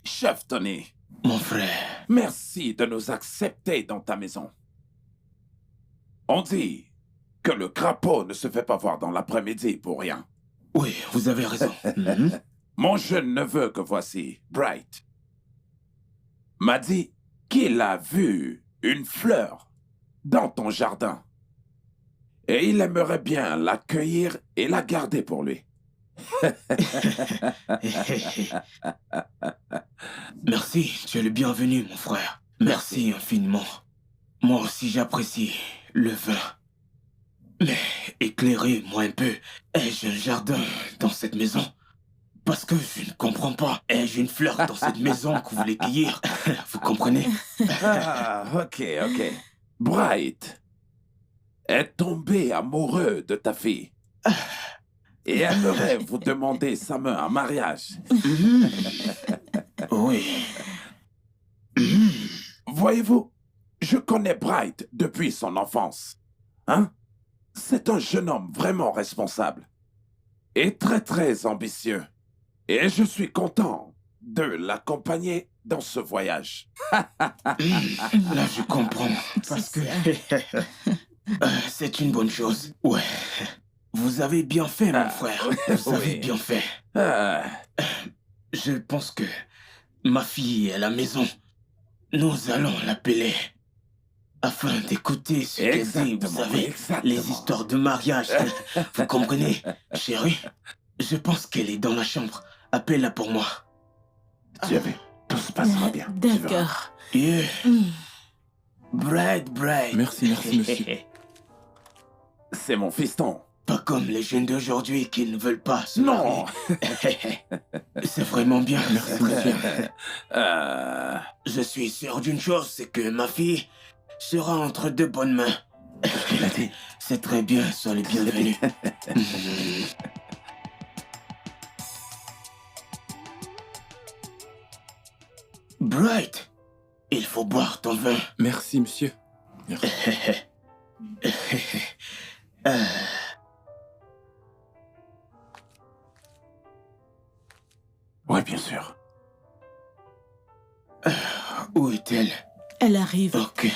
Chef Tony, Mon frère. merci de nous accepter dans ta maison. On dit que le crapaud ne se fait pas voir dans l'après-midi pour rien. Oui, vous avez raison. Mon jeune neveu que voici, Bright, m'a dit qu'il a vu une fleur dans ton jardin. Et il aimerait bien l'accueillir et la garder pour lui. Merci, tu es le bienvenu, mon frère. Merci infiniment. Moi aussi, j'apprécie le vin. Mais éclairez-moi un peu. Ai-je un jardin dans cette maison? Parce que je ne comprends pas. Ai-je une fleur dans cette maison que vous voulez cueillir? Vous comprenez? Ah, ok. Bright est tombé amoureux de ta fille et aimerait vous demander sa main en mariage. Oui. Voyez-vous, je connais Bright depuis son enfance. Hein? C'est un jeune homme vraiment responsable et très ambitieux. Et je suis content de l'accompagner dans ce voyage. Là, je comprends. Parce que c'est une bonne chose. Ouais. Vous avez bien fait, mon frère. Vous avez bien fait. Je pense que ma fille est à la maison. Nous allons l'appeler afin d'écouter ce qu'elle dit. Vous savez, les histoires de mariage. Vous comprenez, chérie? Je pense qu'elle est dans la chambre. Appelle-la pour moi. Tu as vu, tout se passera bien. D'accord. Yeah. Bright. Merci, monsieur. C'est mon fiston. Pas comme les jeunes d'aujourd'hui qui ne veulent pas se Non. marier. C'est vraiment bien. Merci, monsieur. Je suis sûr d'une chose, c'est que ma fille sera entre de bonnes mains. Il a dit. C'est très bien, sois le bienvenu. Bright, il faut boire ton vin. Merci, monsieur. Merci. Oui, bien sûr. Où est-elle? Elle arrive. Ok.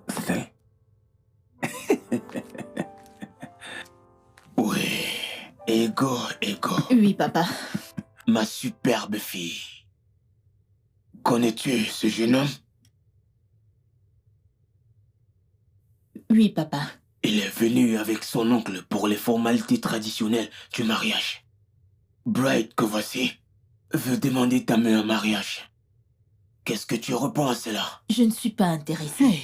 C'est elle. Oui. Ego. Oui, papa. Ma superbe fille. Connais-tu ce jeune homme? Oui, papa. Il est venu avec son oncle pour les formalités traditionnelles du mariage. Bright, que voici, veut demander ta main en mariage. Qu'est-ce que tu réponds à cela? Je ne suis pas intéressée.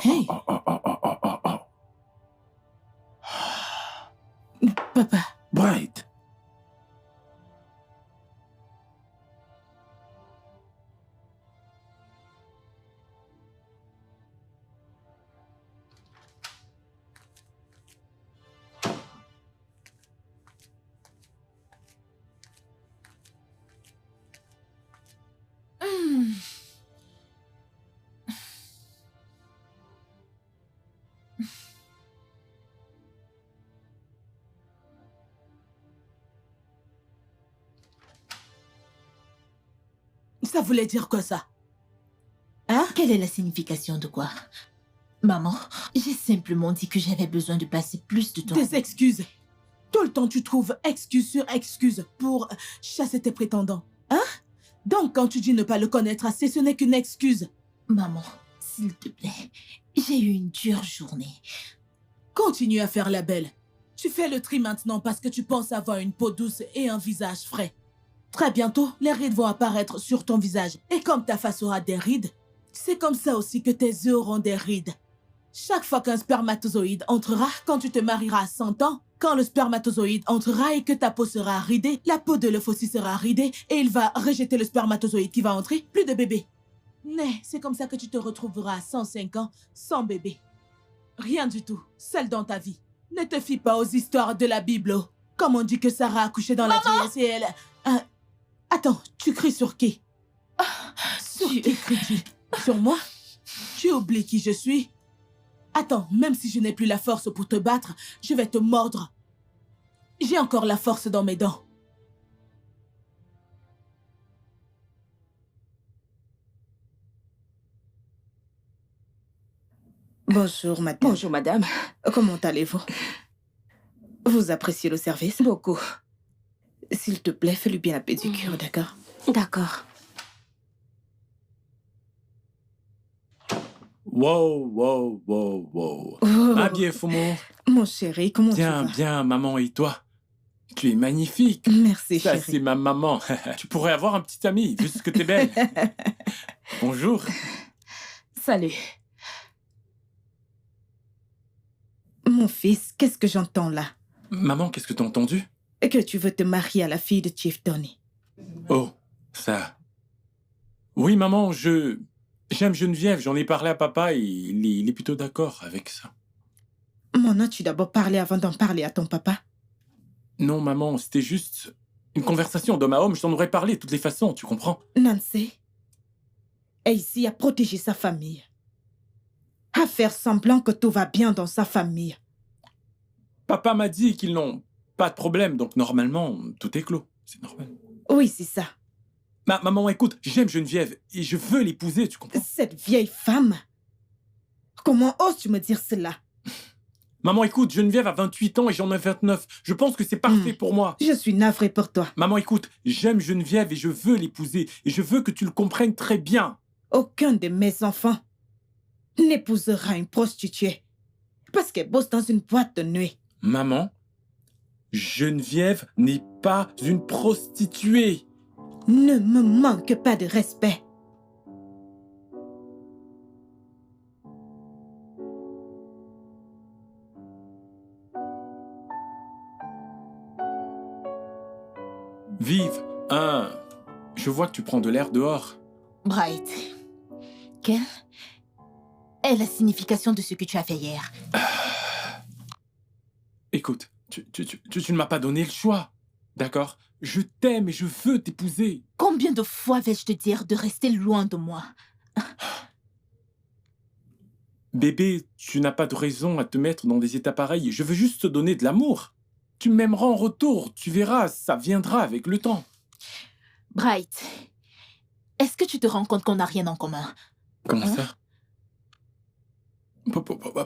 Hey. Papa. Bright. Ça voulait dire quoi, ça? Hein? Quelle est la signification de quoi? Maman, j'ai simplement dit que j'avais besoin de passer plus de temps. Des excuses. Tout le temps, tu trouves excuse sur excuse pour chasser tes prétendants. Hein? Donc, quand tu dis ne pas le connaître assez, ce n'est qu'une excuse. Maman, s'il te plaît, j'ai eu une dure journée. Continue à faire la belle. Tu fais le tri maintenant parce que tu penses avoir une peau douce et un visage frais. Très bientôt, les rides vont apparaître sur ton visage. Et comme ta face aura des rides, c'est comme ça aussi que tes yeux auront des rides. Chaque fois qu'un spermatozoïde entrera, quand tu te marieras à 100 ans, quand le spermatozoïde entrera et que ta peau sera ridée, la peau de l'œuf aussi sera ridée et il va rejeter le spermatozoïde qui va entrer, plus de bébé. Mais c'est comme ça que tu te retrouveras à 105 ans sans bébé. Rien du tout, seul dans ta vie. Ne te fie pas aux histoires de la Bible. Comme on dit que Sarah a accouché dans la vieillesse et elle... Attends, tu cries sur qui? Sur qui cries-tu? Sur moi? Tu oublies qui je suis? Attends, même si je n'ai plus la force pour te battre, je vais te mordre. J'ai encore la force dans mes dents. Bonjour, madame. Bonjour, madame. Comment allez-vous? Vous appréciez le service? Beaucoup. S'il te plaît, fais-lui bien la pédicure, d'accord? D'accord. Wow, wow, wow, wow. Oh, Ah bien, Fumo. mon chéri, comment tu Bien, vas? bien, maman, et toi? Tu es magnifique. Merci, Ça, chéri. c'est ma maman. Tu pourrais avoir un petit ami, vu ce que t'es belle. Bonjour. Salut. Mon fils, qu'est-ce que j'entends là? Maman, qu'est-ce que t'as entendu? Que tu veux te marier à la fille de Chief Tony. Oh, ça... Oui, maman, j'aime Geneviève. J'en ai parlé à papa et il est plutôt d'accord avec ça. Mon as-tu d'abord parlé avant d'en parler à ton papa? Non, maman, c'était juste une conversation d'homme à homme. Je t'en aurais parlé de toutes les façons, tu comprends? Nancy est ici à protéger sa famille. À faire semblant que tout va bien dans sa famille. Papa m'a dit qu'ils n'ont pas de problème, donc normalement, tout est clos. C'est normal. Oui, c'est ça. Maman, écoute, j'aime Geneviève et je veux l'épouser, tu comprends? Cette vieille femme. Comment oses-tu me dire cela? Maman, écoute, Geneviève a 28 ans et j'en ai 29. Je pense que c'est parfait pour moi. Je suis navrée pour toi. Maman, écoute, j'aime Geneviève et je veux l'épouser. Et je veux que tu le comprennes très bien. Aucun de mes enfants n'épousera une prostituée parce qu'elle bosse dans une boîte de nuit. Maman, Geneviève n'est pas une prostituée. Ne me manque pas de respect. Vive, je vois que tu prends de l'air dehors. Bright, quelle est la signification de ce que tu as fait hier? Écoute, tu ne m'as pas donné le choix. D'accord? Je t'aime et je veux t'épouser. Combien de fois vais-je te dire de rester loin de moi? Bébé, tu n'as pas de raison à te mettre dans des états pareils. Je veux juste te donner de l'amour. Tu m'aimeras en retour. Tu verras, ça viendra avec le temps. Bright, est-ce que tu te rends compte qu'on n'a rien en commun? Comment Hein? ça?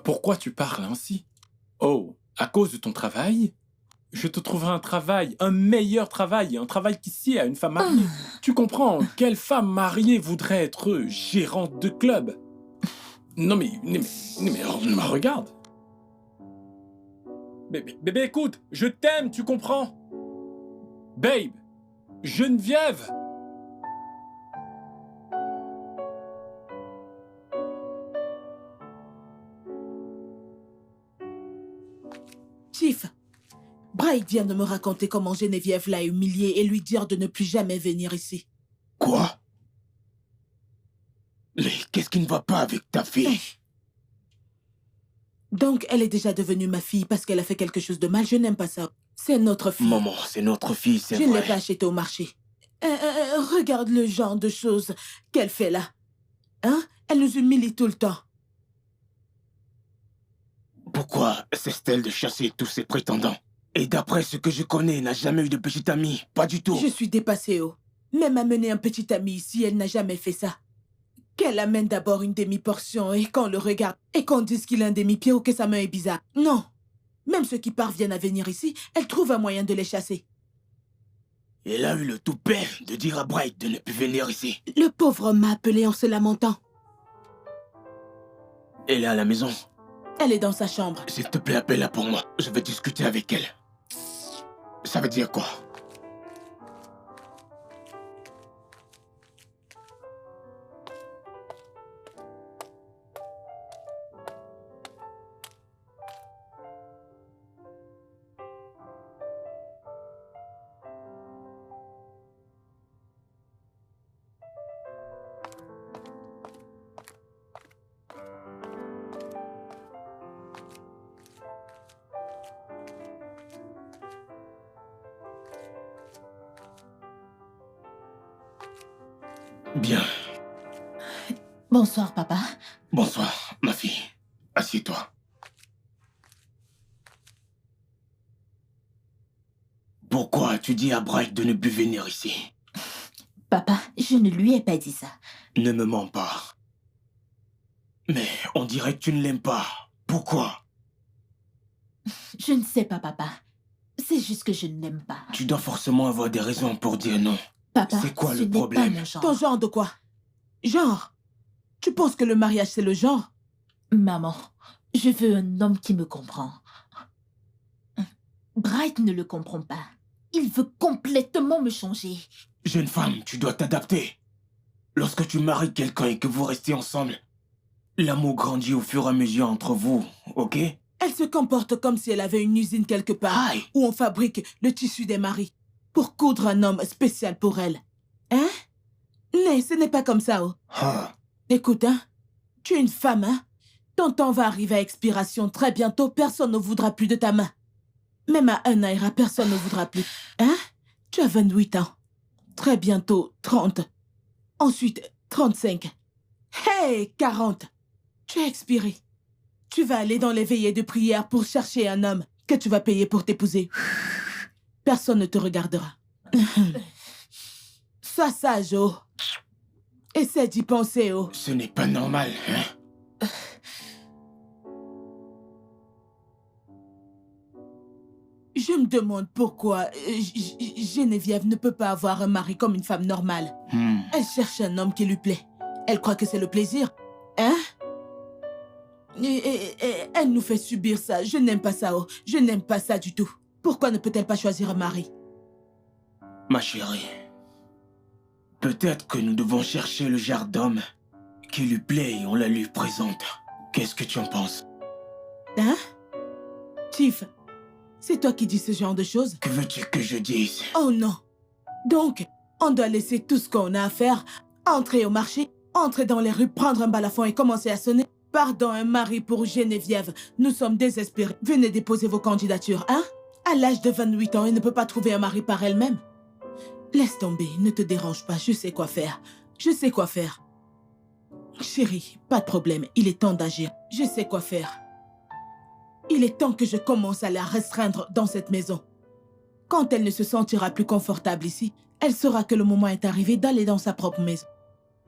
Pourquoi tu parles ainsi? Oh, à cause de ton travail? Je te trouverai un travail, un meilleur travail, un travail qui sied à une femme mariée. Tu comprends? Quelle femme mariée voudrait être gérante de club? Non mais regarde. Bébé, écoute, je t'aime, tu comprends? Babe, Geneviève! Chief, Bright vient de me raconter comment Geneviève l'a humilié et lui dire de ne plus jamais venir ici. Quoi? Mais qu'est-ce qui ne va pas avec ta fille? Donc, elle est déjà devenue ma fille parce qu'elle a fait quelque chose de mal. Je n'aime pas ça. C'est notre fille. Maman, c'est notre fille, c'est Je ne l'ai vrai. pas achetée au marché. Regarde le genre de choses qu'elle fait là. Hein? Elle nous humilie tout le temps. Pourquoi cesse-t-elle de chasser tous ses prétendants? Et d'après ce que je connais, elle n'a jamais eu de petite amie. Pas du tout. Je suis dépassée, oh. Même amener un petit ami ici, elle n'a jamais fait ça. Qu'elle amène d'abord une demi-portion et qu'on le regarde et qu'on dise qu'il a un demi-pied ou que sa main est bizarre. Non. Même ceux qui parviennent à venir ici, elle trouve un moyen de les chasser. Elle a eu le toupet de dire à Bright de ne plus venir ici. Le pauvre homme m'a appelé en se lamentant. Elle est à la maison. Elle est dans sa chambre. S'il te plaît, appelle-la pour moi. Je vais discuter avec elle. Ça veut dire quoi? Bien. Bonsoir, papa. Bonsoir, ma fille. Assieds-toi. Pourquoi tu dis à Bright de ne plus venir ici? Papa, je ne lui ai pas dit ça. Ne me mens pas. Mais on dirait que tu ne l'aimes pas. Pourquoi? Je ne sais pas, papa. C'est juste que je ne l'aime pas. Tu dois forcément avoir des raisons pour dire non. Papa, C'est quoi ce le n'est pas problème? mon genre. Ton genre de quoi? Genre? Tu penses que le mariage, c'est le genre? Maman, je veux un homme qui me comprend. Bright ne le comprend pas. Il veut complètement me changer. Jeune femme, tu dois t'adapter. Lorsque tu maries quelqu'un et que vous restez ensemble, l'amour grandit au fur et à mesure entre vous, ok? Elle se comporte comme si elle avait une usine quelque part Aïe. où on fabrique le tissu des maris pour coudre un homme spécial pour elle. Hein? Mais ce n'est pas comme ça, oh. Ah. Écoute, hein, tu es une femme, hein? Ton temps va arriver à expiration très bientôt, personne ne voudra plus de ta main. Même à un Naira, personne ne voudra plus. Hein? Tu as 28 ans. Très bientôt, 30. Ensuite, 35. Hey, 40. Tu as expiré. Tu vas aller dans les veillées de prière pour chercher un homme que tu vas payer pour t'épouser. Personne ne te regardera. Sois sage, oh. Essaie d'y penser, oh. Ce n'est pas normal, hein? Je me demande pourquoi Geneviève ne peut pas avoir un mari comme une femme normale. Elle cherche un homme qui lui plaît. Elle croit que c'est le plaisir. Hein? Et elle nous fait subir ça. Je n'aime pas ça, oh. Je n'aime pas ça du tout. Pourquoi ne peut-elle pas choisir un mari? Ma chérie, peut-être que nous devons chercher le genre d'homme qui lui plaît et on la lui présente. Qu'est-ce que tu en penses? Hein? Tiff, c'est toi qui dis ce genre de choses? Que veux-tu que je dise? Oh non. Donc, on doit laisser tout ce qu'on a à faire, entrer au marché, entrer dans les rues, prendre un balafon et commencer à sonner. Pardon, un mari pour Geneviève. Nous sommes désespérés. Venez déposer vos candidatures, hein? À l'âge de 28 ans, elle ne peut pas trouver un mari par elle-même. Laisse tomber, ne te dérange pas, je sais quoi faire. Je sais quoi faire. Chérie, pas de problème, il est temps d'agir. Je sais quoi faire. Il est temps que je commence à la restreindre dans cette maison. Quand elle ne se sentira plus confortable ici, elle saura que le moment est arrivé d'aller dans sa propre maison.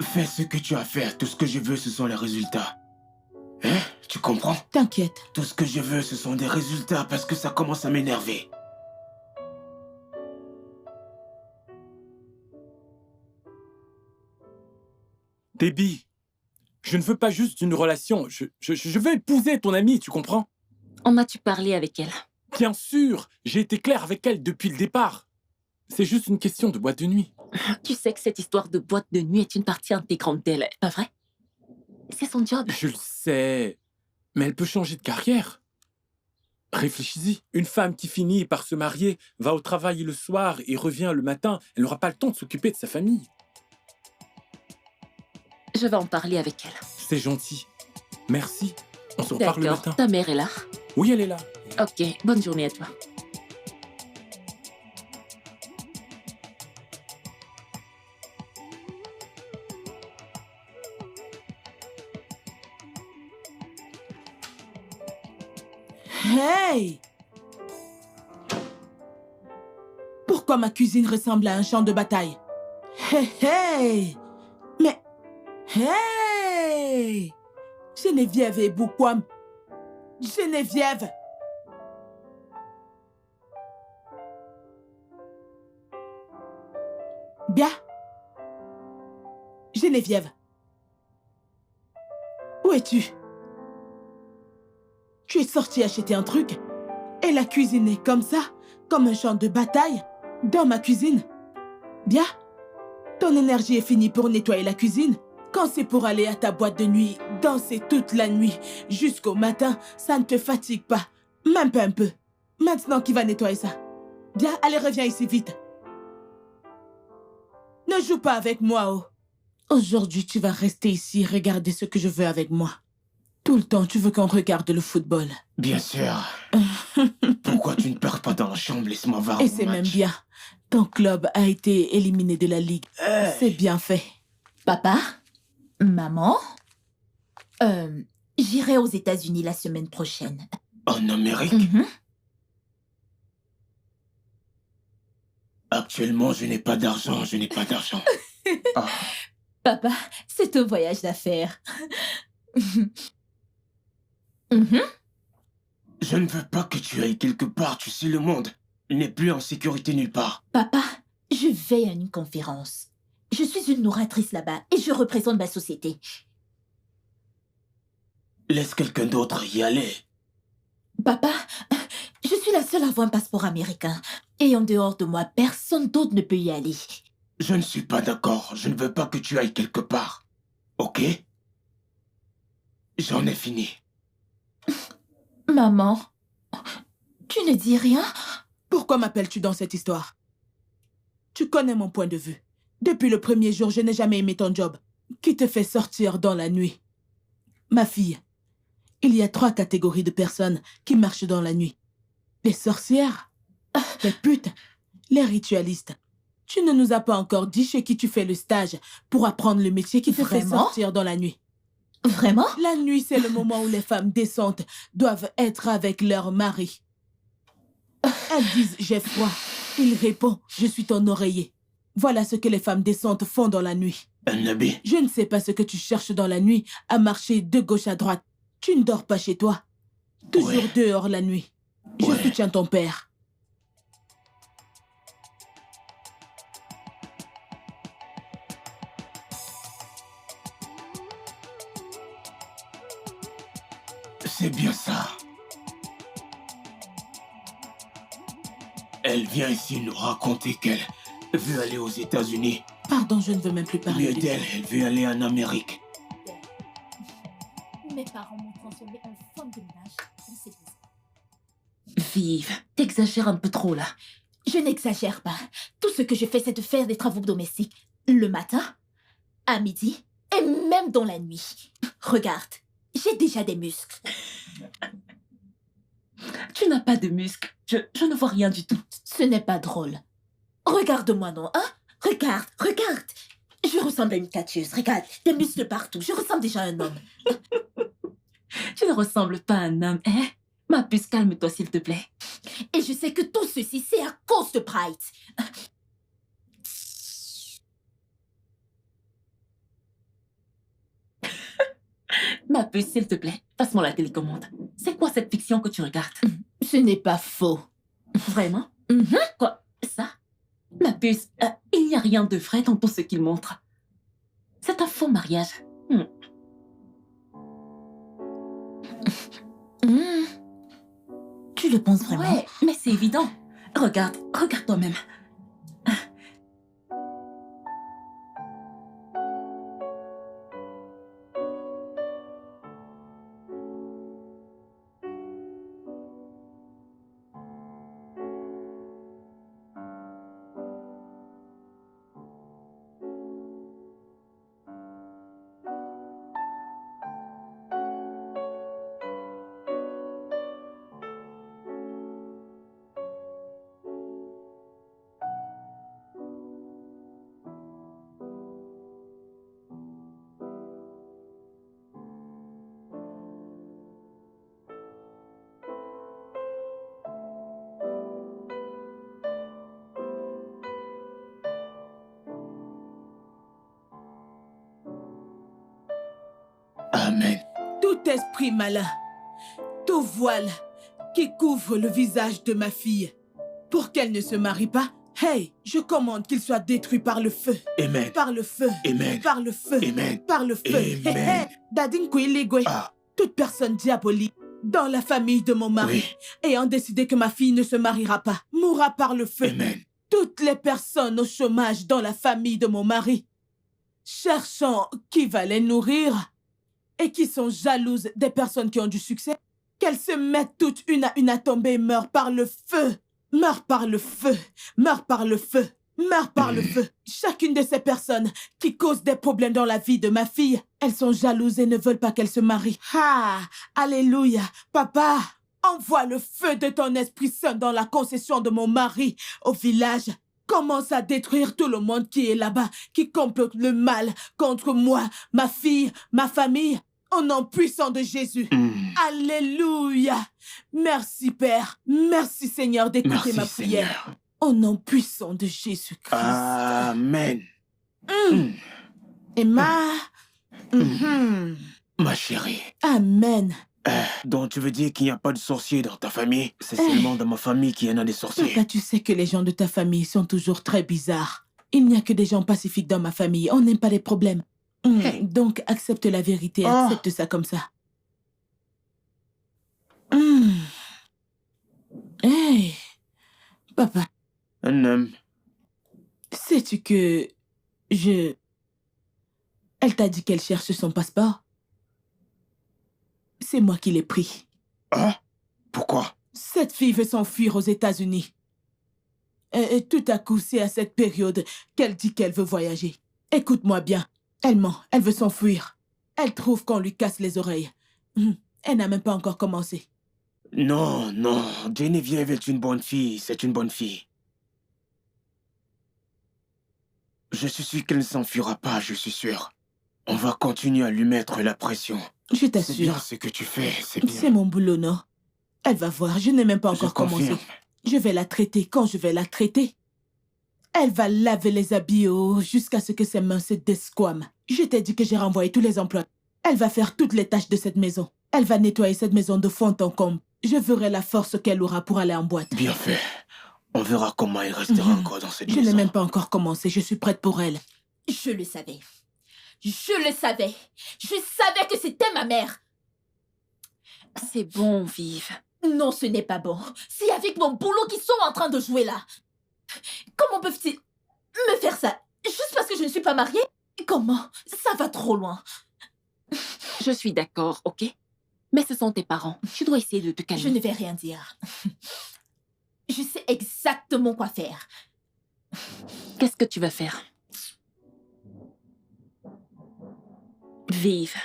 Fais ce que tu as à faire. Tout ce que je veux, ce sont les résultats. Hein? Tu comprends? T'inquiète. Tout ce que je veux, ce sont des résultats parce que ça commence à m'énerver. Déby, je ne veux pas juste une relation. Je veux épouser ton amie, tu comprends? En as-tu parlé avec elle? Bien sûr, j'ai été clair avec elle depuis le départ. C'est juste une question de boîte de nuit. Tu sais que cette histoire de boîte de nuit est une partie intégrante d'elle, pas vrai? C'est son job. Je le sais, mais elle peut changer de carrière. Réfléchis-y. Une femme qui finit par se marier, va au travail le soir et revient le matin, elle n'aura pas le temps de s'occuper de sa famille. Je vais en parler avec elle. C'est gentil. Merci. On se reparle le D'accord. matin. Ta mère est là? Oui, elle est là. Ok, bonne journée à toi. Hey! Pourquoi ma cuisine ressemble à un champ de bataille? Hey, hey! Mais... Hey! Geneviève et Boukwam. Geneviève! Bien. Geneviève. Où es-tu? Tu es sortie acheter un truc et la cuisine est comme ça, comme un champ de bataille, dans ma cuisine. Bien. Ton énergie est finie pour nettoyer la cuisine. Quand c'est pour aller à ta boîte de nuit, danser toute la nuit, jusqu'au matin, ça ne te fatigue pas. Même pas un peu. Maintenant, qui va nettoyer ça? Bien, allez, reviens ici vite. Ne joue pas avec moi, oh. Aujourd'hui, tu vas rester ici et regarder ce que je veux avec moi. Tout le temps, tu veux qu'on regarde le football. Bien sûr. Pourquoi tu ne pars pas dans la chambre? Laisse-moi voir. Et mon c'est match. même bien. Ton club a été éliminé de la ligue. C'est bien fait. Papa, maman, j'irai aux États-Unis la semaine prochaine. En Amérique? Actuellement, je n'ai pas d'argent, je n'ai pas d'argent. Ah. Papa, c'est un voyage d'affaires. Je ne veux pas que tu ailles quelque part, tu sais, le monde n'est plus en sécurité nulle part. Papa, je vais à une conférence. Je suis une nourritrice là-bas et je représente ma société. Laisse quelqu'un d'autre y aller. Papa, je suis la seule à avoir un passeport américain. Et en dehors de moi, personne d'autre ne peut y aller. Je ne suis pas d'accord. Je ne veux pas que tu ailles quelque part. Ok? J'en ai fini. Maman, tu ne dis rien? Pourquoi m'appelles-tu dans cette histoire? Tu connais mon point de vue. Depuis le premier jour, je n'ai jamais aimé ton job. Qui te fait sortir dans la nuit? Ma fille, il y a 3 catégories de personnes qui marchent dans la nuit. Les sorcières, les putes, les ritualistes. Tu ne nous as pas encore dit chez qui tu fais le stage pour apprendre le métier qui te fait Vraiment? sortir dans la nuit. Vraiment? La nuit, c'est le moment où les femmes décentes doivent être avec leur mari. Elles disent « j'ai froid ». Il répond « je suis ton oreiller ». Voilà ce que les femmes décentes font dans la nuit. Nabi, Je ne sais pas ce que tu cherches dans la nuit à marcher de gauche à droite. Tu ne dors pas chez toi. Toujours Ouais. dehors la nuit. Je Ouais. soutiens ton père. c'est bien ça. Elle vient ici nous raconter qu'elle veut aller aux États-Unis. Pardon, je ne veux même plus parler Mieux de d'elle, elle veut aller en Amérique. Mes parents m'ont transformée en femme de ménage. Vive, t'exagères un peu trop là. Je n'exagère pas. Tout ce que je fais, c'est de faire des travaux domestiques. Le matin, à midi et même dans la nuit. Regarde, j'ai déjà des muscles. Tu n'as pas de muscles. Je ne vois rien du tout. Ce n'est pas drôle. Regarde-moi, non, hein? Regarde, regarde. Je ressemble à une catcheuse. Regarde, des muscles partout. Je ressemble déjà à un homme. Tu ne ressembles pas à un homme, hein? Ma puce, calme-toi s'il te plaît. Et je sais que tout ceci, c'est à cause de Pride. Ma puce, s'il te plaît, passe-moi la télécommande. C'est quoi cette fiction que tu regardes? Ce n'est pas faux. Vraiment? Mhm. Quoi? Ça? Ma puce, il n'y a rien de vrai dans tout ce qu'il montre. C'est un faux mariage. Hmm. Tu le penses vraiment? Ouais, mais c'est évident. Regarde toi-même. Amen. Tout esprit malin, tout voile qui couvre le visage de ma fille pour qu'elle ne se marie pas, hey, je commande qu'il soit détruit par le feu. Amen. Par le feu. Amen. Par le feu. Amen. Par le feu. Amen. Dadin Kouiligwe. Ah, Toute personne diabolique dans la famille de mon mari oui. ayant décidé que ma fille ne se mariera pas mourra par le feu. Amen. Toutes les personnes au chômage dans la famille de mon mari, cherchant qui va les nourrir et qui sont jalouses des personnes qui ont du succès, qu'elles se mettent toutes une à une à tomber et meurent par le feu. Meurent par le feu. Meurent par le feu. Meurent par le feu. Chacune de ces personnes qui causent des problèmes dans la vie de ma fille, elles sont jalouses et ne veulent pas qu'elle se marie. Ah, alléluia. Papa, envoie le feu de ton Esprit Saint dans la concession de mon mari au village commence à détruire tout le monde qui est là-bas, qui complote le mal contre moi, ma fille, ma famille, au nom puissant de Jésus. Alléluia. Merci, Père. Merci, Seigneur, d'écouter Merci, ma prière. Seigneur. Au nom puissant de Jésus-Christ. Amen. Emma. Mhm. Ma chérie. Amen. Donc tu veux dire qu'il n'y a pas de sorciers dans ta famille? C'est seulement dans ma famille qu'il y en a des sorciers. Papa, tu sais que les gens de ta famille sont toujours très bizarres. Il n'y a que des gens pacifiques dans ma famille. On n'aime pas les problèmes. Donc, accepte la vérité. Accepte ça comme ça. Hey, papa, Un homme. sais-tu que Elle t'a dit qu'elle cherche son passeport? C'est moi qui l'ai pris. Ah? Pourquoi? Cette fille veut s'enfuir aux États-Unis. Et tout à coup, c'est à cette période qu'elle dit qu'elle veut voyager. Écoute-moi bien. Elle ment. Elle veut s'enfuir. Elle trouve qu'on lui casse les oreilles. Elle n'a même pas encore commencé. Non, non. Geneviève est une bonne fille. C'est une bonne fille. Je suis sûr qu'elle ne s'enfuira pas, je suis sûr. On va continuer à lui mettre la pression. Je C'est bien t'assure. ce que tu fais, c'est bien. C'est mon boulot, non? Elle va voir. Je n'ai même pas encore commencé. confirme. Je vais la traiter quand je vais la traiter. Elle va laver les habits jusqu'à ce que ses mains se desquament. Je t'ai dit que j'ai renvoyé tous les emplois. Elle va faire toutes les tâches de cette maison. Elle va nettoyer cette maison de fond en comble. Je verrai la force qu'elle aura pour aller en boîte. Bien fait. On verra comment elle restera encore dans cette Je maison. n'ai même pas encore commencé. Je suis prête pour elle. Je le savais. Je le savais. Je savais que c'était ma mère. C'est bon, Vive. Non, ce n'est pas bon. C'est avec mon boulot qu'ils sont en train de jouer là. Comment peuvent-ils me faire ça juste parce que je ne suis pas mariée? Comment? Ça va trop loin. Je suis d'accord, ok? Mais ce sont tes parents. Tu dois essayer de te calmer. Je ne vais rien dire. Je sais exactement quoi faire. Qu'est-ce que tu vas faire? Vive.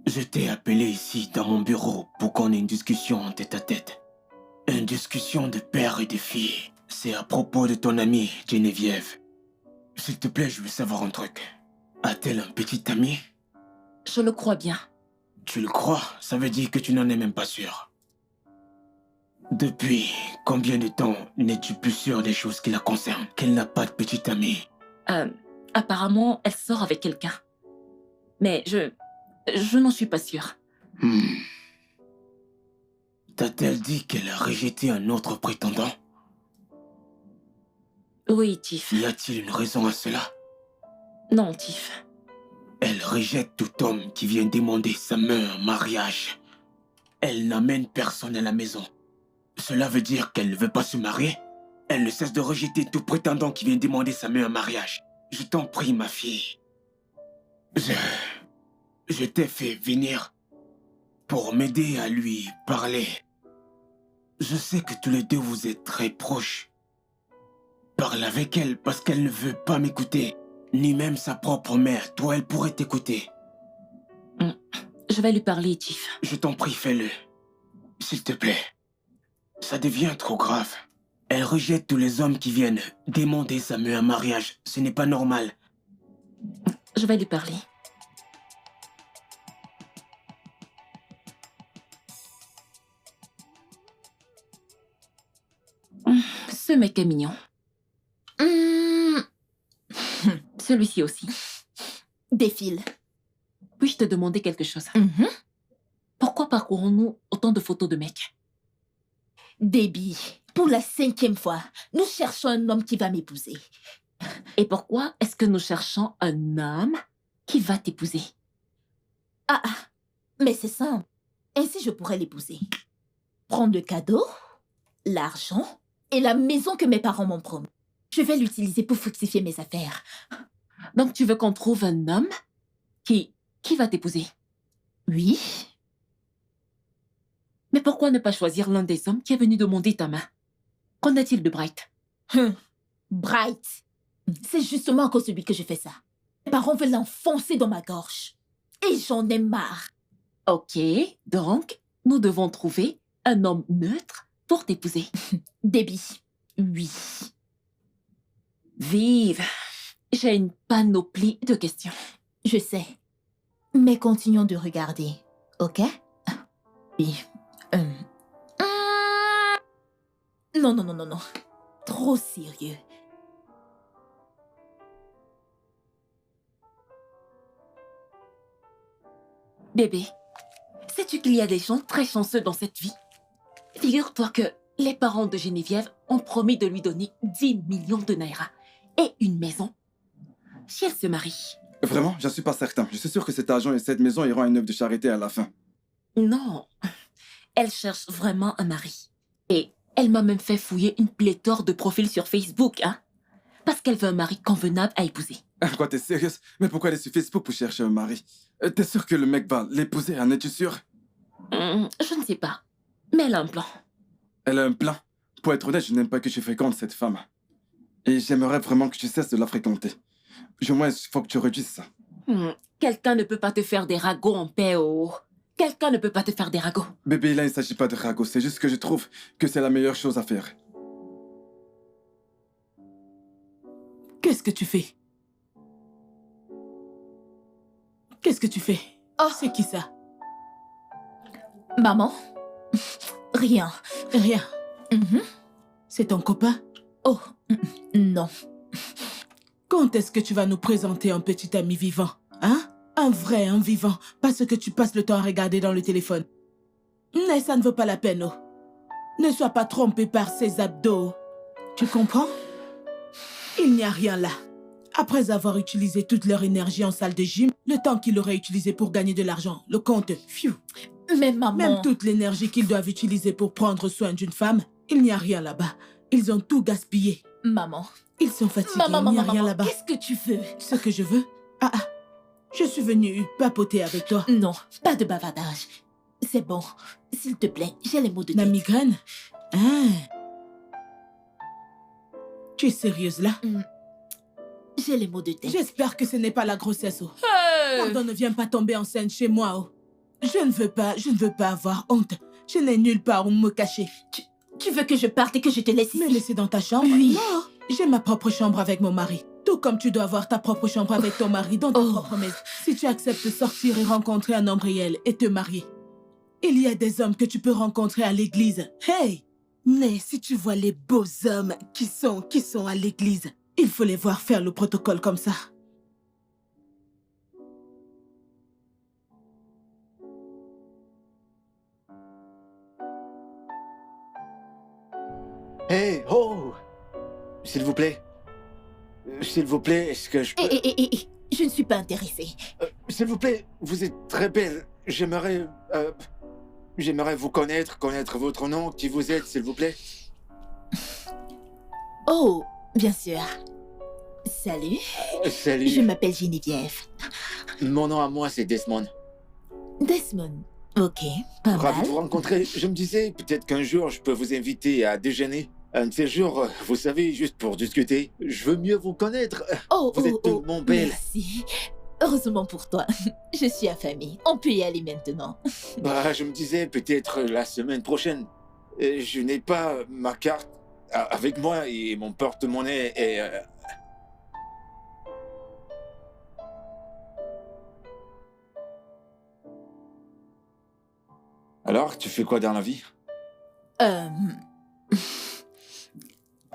Je t'ai appelé ici, dans mon bureau, pour qu'on ait une discussion en tête-à-tête. Une discussion de père et de fille. C'est à propos de ton amie, Geneviève. S'il te plaît, je veux savoir un truc. A-t-elle un petit ami? Je le crois bien. Tu le crois? Ça veut dire que tu n'en es même pas sûr. Depuis combien de temps n'es-tu plus sûr des choses qui la concernent? Qu'elle n'a pas de petit ami? Apparemment, elle sort avec quelqu'un. Mais je n'en suis pas sûre. T'a-t-elle dit qu'elle a rejeté un autre prétendant? Oui, Tiff. Y a-t-il une raison à cela? Non, Tiff. Elle rejette tout homme qui vient demander sa main en mariage. Elle n'amène personne à la maison. Cela veut dire qu'elle ne veut pas se marier? Elle ne cesse de rejeter tout prétendant qui vient demander sa main en mariage. Je t'en prie, ma fille. Je t'ai fait venir pour m'aider à lui parler. Je sais que tous les deux vous êtes très proches. Parle avec elle parce qu'elle ne veut pas m'écouter. Ni même sa propre mère. Toi, elle pourrait t'écouter. Je vais lui parler, Tiff. Je t'en prie, fais-le. S'il te plaît. Ça devient trop grave. Elle rejette tous les hommes qui viennent demander sa main en mariage. Ce n'est pas normal. Je vais lui parler. Ce mec est mignon. Celui-ci aussi. Défile. Puis-je te demander quelque chose? Pourquoi parcourons-nous autant de photos de mecs? Déby, pour la 5e fois, nous cherchons un homme qui va m'épouser. Et pourquoi est-ce que nous cherchons un homme qui va t'épouser? Mais c'est simple. Ainsi, je pourrais l'épouser. Prendre le cadeau, l'argent et la maison que mes parents m'ont promis. Je vais l'utiliser pour fructifier mes affaires. Donc tu veux qu'on trouve un homme qui va t'épouser? Oui. Mais pourquoi ne pas choisir l'un des hommes qui est venu demander ta main? Qu'en est-il de Bright? Bright. C'est justement à cause de lui que je fais ça. Mes parents veulent l'enfoncer dans ma gorge. Et j'en ai marre. Ok, donc nous devons trouver un homme neutre pour t'épouser. Debbie, oui. Vive, j'ai une panoplie de questions. Je sais. Mais continuons de regarder, ok? Oui. Non, non, non, non, non. Trop sérieux. Bébé, sais-tu qu'il y a des gens très chanceux dans cette vie? Figure-toi que les parents de Geneviève ont promis de lui donner 10 millions de naira et une maison si elle se marie. Vraiment, j'en suis pas certain. Je suis sûr que cet argent et cette maison iront à une œuvre de charité à la fin. Non, elle cherche vraiment un mari. Et elle m'a même fait fouiller une pléthore de profils sur Facebook, hein? Parce qu'elle veut un mari convenable à épouser. Quoi, t'es sérieuse? Mais pourquoi aller sur Facebook pour chercher un mari? T'es sûr que le mec va l'épouser, en es-tu sûr? Je ne sais pas, mais elle a un plan. Elle a un plan. Pour être honnête, je n'aime pas que tu fréquentes cette femme. Et j'aimerais vraiment que tu cesses de la fréquenter. Au moins, il faut que tu réduises ça. Quelqu'un ne peut pas te faire des ragots en paix, oh. Quelqu'un ne peut pas te faire des ragots. Bébé, là, il ne s'agit pas de ragot. C'est juste que je trouve que c'est la meilleure chose à faire. Qu'est-ce que tu fais? Qu'est-ce que tu fais? Oh. C'est qui ça? Maman? Rien. Rien. Mhm. C'est ton copain? Oh, non. Quand est-ce que tu vas nous présenter un petit ami vivant? Hein? Un vrai, un vivant. Pas ce que tu passes le temps à regarder dans le téléphone. Mais ça ne vaut pas la peine, oh. Ne sois pas trompé par ses abdos. Tu comprends? Il n'y a rien là. Après avoir utilisé toute leur énergie en salle de gym, le temps qu'ils auraient utilisé pour gagner de l'argent, le compte, pfiou. Mais maman... Même toute l'énergie qu'ils doivent utiliser pour prendre soin d'une femme, il n'y a rien là-bas. Ils ont tout gaspillé. Maman... Ils sont fatigués, Maman, il n'y a maman, rien maman, là-bas. qu'est-ce que tu veux? Ce que je veux? Je suis venue papoter avec toi. Non, pas de bavardage. C'est bon. S'il te plaît, j'ai les mots de La tête. migraine? Hein? Tu es sérieuse là? J'ai les mots de tête. J'espère que ce n'est pas la grossesse, oh. Pardon, ne viens pas tomber enceinte chez moi, oh. Je ne veux pas avoir honte. Je n'ai nulle part où me cacher. Tu veux que je parte et que je te laisse Me ici? laisser dans ta chambre? Oui. Non, j'ai ma propre chambre avec mon mari. Tout comme tu dois avoir ta propre chambre avec ton mari dans ta propre maison. Si tu acceptes de sortir et rencontrer un homme réel et te marier, il y a des hommes que tu peux rencontrer à l'église. Hey! Mais si tu vois les beaux hommes qui sont à l'église, il faut les voir faire le protocole comme ça. Hey, oh! S'il vous plaît. S'il vous plaît, est-ce que je peux... Je ne suis pas intéressée. S'il vous plaît, vous êtes très belle. J'aimerais vous connaître votre nom, qui vous êtes, s'il vous plaît. Oh, bien sûr. Salut. Salut. Je m'appelle Geneviève. Mon nom à moi, c'est Desmond. Desmond. Ok, pas Ravi mal. de vous rencontrer. Je me disais, peut-être qu'un jour, je peux vous inviter à déjeuner. Un de ces jours, vous savez, juste pour discuter. Je veux mieux vous connaître. Vous êtes tellement belle. Merci. Heureusement pour toi. Je suis affamée. On peut y aller maintenant. Bah, je me disais, peut-être la semaine prochaine. Je n'ai pas ma carte avec moi et mon porte-monnaie est... Alors, tu fais quoi dans la vie?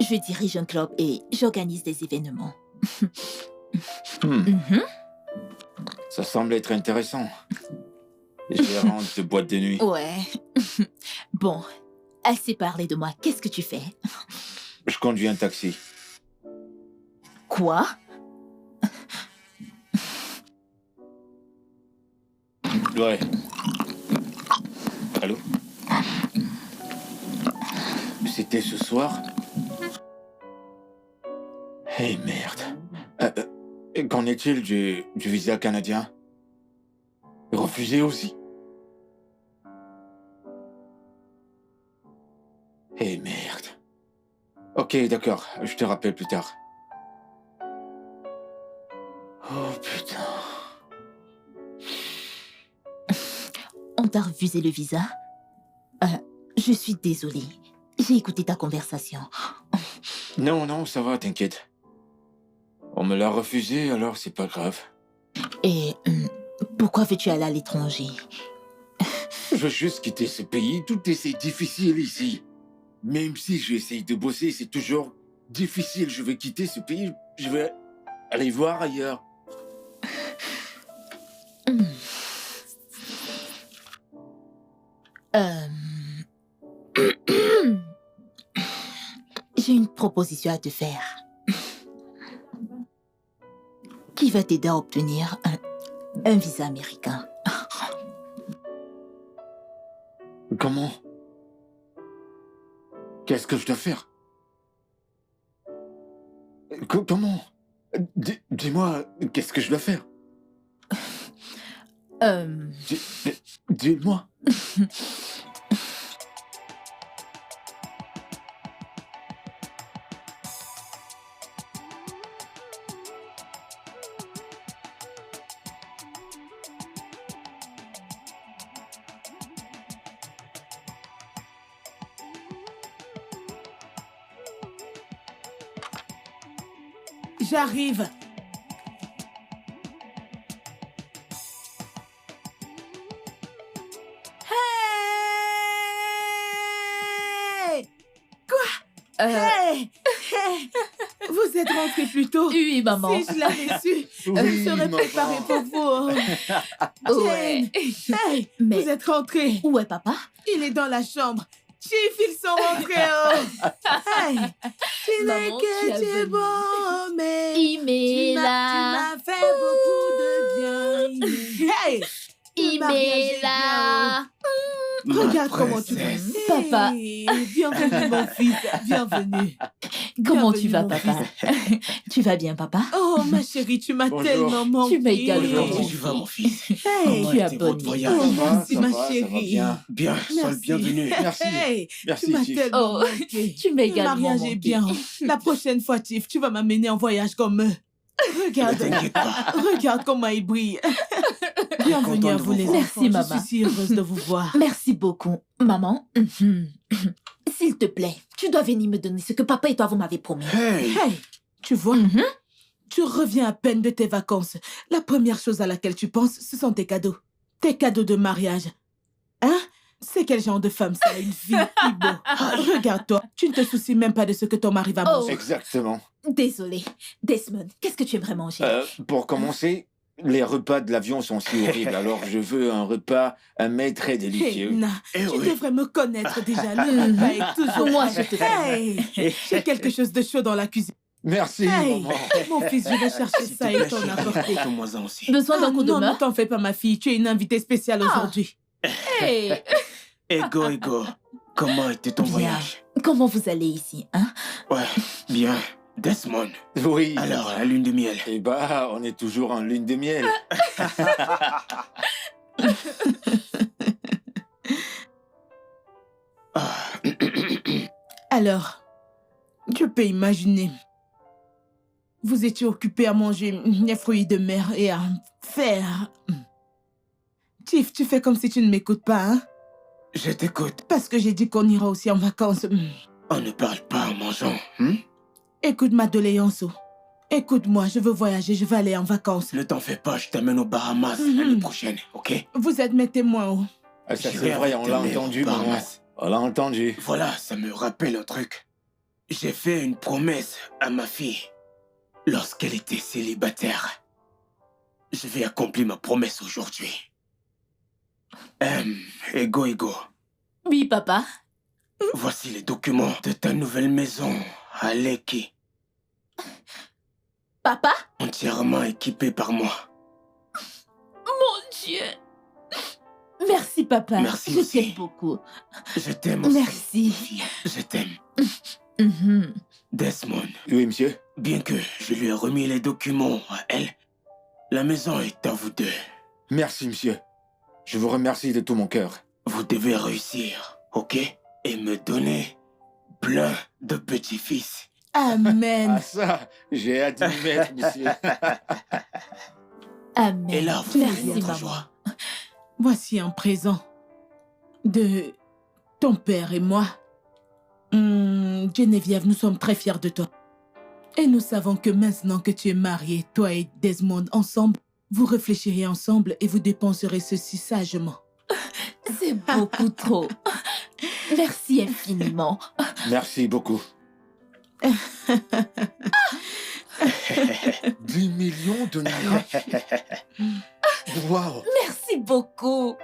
Je dirige un club et j'organise des événements. Ça semble être intéressant. Gérante de boîte de nuit. Ouais. Bon, assez parlé de moi. Qu'est-ce que tu fais? Je conduis un taxi. Quoi? Ouais. Allô? C'était ce soir? Hey, merde. Qu'en est-il du visa canadien? Refusé aussi? Hey, merde. Ok, d'accord. Je te rappelle plus tard. Oh, putain. On t'a refusé le visa? Je suis désolée. J'ai écouté ta conversation. Non, non, ça va, t'inquiète. On me l'a refusé, alors c'est pas grave. Et pourquoi veux-tu aller à l'étranger? Je veux juste quitter ce pays. Tout est si difficile ici. Même si j'essaye de bosser, c'est toujours difficile. Je veux quitter ce pays. Je veux aller voir ailleurs. J'ai une proposition à te faire. Qui va t'aider à obtenir un visa américain? Comment? Qu'est-ce que je dois faire? Comment? Dis-moi, qu'est-ce que je dois faire? Dis-moi. J'arrive. Hey! Quoi? Hey! Hey! Vous êtes rentré plus tôt? Oui, maman. Si je l'avais su, je serais préparée pour vous. Ouais. Hey! Mais- Vous êtes rentré. Où est papa? Il est dans la chambre. Chief, ils sont rentrés. Hey! Tu n'es Maman, que tu as tu es venu. beau, mais... Il Tu m'as fait beaucoup de bien. Hey! Le mariage est là. bien. Regarde comment tu vas. princesse. Papa. Hey, bienvenue mon fils, bienvenue. Comment Bienvenue, tu vas, mon papa? fils. Tu vas bien, papa? Oh ma chérie, tu m'as Bonjour. tellement manqué. Tu m'as également Comment manqué. tu vas, mon fils? Hey, Comment tu as était bonne votre idée. voyage? oh merci ça ma va, ça va chérie. bien. Bien, sois le Merci. bienvenu. Merci. Hey, Merci, tu m'as Tiff. tellement Oh, manqué. tu m'as Le également mariage manqué. est bien. La prochaine fois, Tiff, tu vas m'amener en voyage comme eux. Ne Regarde, t'inquiète pas. regarde comment il brille. Bienvenue content à de vous vous les voir. enfants. Merci, Je maman. suis si heureuse de vous voir. Merci beaucoup. Maman, s'il te plaît, tu dois venir me donner ce que papa et toi vous m'avez promis. Hey! Hey, tu vois, tu reviens à peine de tes vacances. La première chose à laquelle tu penses, ce sont tes cadeaux. Tes cadeaux de mariage. Hein? C'est quel genre de femme ça, une fille Ibo? Regarde-toi, tu ne te soucies même pas de ce que ton mari va Oh. manger. Exactement. Désolée. Desmond, qu'est-ce que tu aimerais manger? Pour commencer, les repas de l'avion sont si horribles. Alors je veux un repas, très Hey, délicieux. Na, Eh tu oui. devrais me connaître déjà. Le repas est toujours Moi, prêt. je te connais. Hey, j'ai quelque chose de chaud dans la cuisine. Merci, Hey, maman. mon fils, je vais chercher S'il te ça et plaît, t'en chérie, apporter. apporte-moi-en aussi. Besoin d'un Ah coup de non, main? ne t'en fais pas, ma fille. Tu es une invitée spéciale aujourd'hui. Hey, Ego. Comment était ton Bien. voyage? comment vous allez ici, hein? Ouais, bien. Desmond. Oui. ça Alors, va. la lune de miel. Eh bah, on est toujours en lune de miel. Ah, Alors, je peux imaginer. Vous étiez occupé à manger les fruits de mer et à faire. Tiff, tu fais comme si tu ne m'écoutes pas, hein? je t'écoute. Parce que j'ai dit qu'on ira aussi en vacances. On ne parle pas en mangeant. Écoute ma doléance. Écoute-moi, je veux voyager, je veux aller en vacances. Ne t'en fais pas, je t'amène aux Bahamas Mhm. l'année prochaine, ok? Vous êtes mes témoins. Oh. Ah, ça J'irai c'est vrai, avec on ta l'a mère aux entendu, maman. Bahamas. On l'a entendu. Voilà, ça me rappelle un truc. J'ai fait une promesse à ma fille lorsqu'elle était célibataire. Je vais accomplir ma promesse aujourd'hui. Ego. Oui, papa. Voici les documents de ta nouvelle maison à Lekki, Papa? entièrement équipée par moi. Mon Dieu. Merci, papa. Merci Je aussi. t'aime beaucoup. Je t'aime aussi. Merci. Je t'aime. Mhm. Desmond, Oui, monsieur. bien que je lui ai remis les documents à elle, la maison est à vous deux. Merci, monsieur. Je vous remercie de tout mon cœur. Vous devez réussir, ok? Et me donner plein de petits-fils. Amen. Ah ça, j'ai hâte d'y mettre, monsieur. Amen. Et là, vous Merci, faites votre maman. joie. Voici un présent de Ton père et moi, Geneviève, nous sommes très fiers de toi. Et nous savons que maintenant que tu es mariée, toi et Desmond ensemble, vous réfléchirez ensemble et vous dépenserez ceci sagement. C'est beaucoup trop. Merci infiniment. Merci beaucoup. 10 millions de naira. Waouh. Merci beaucoup.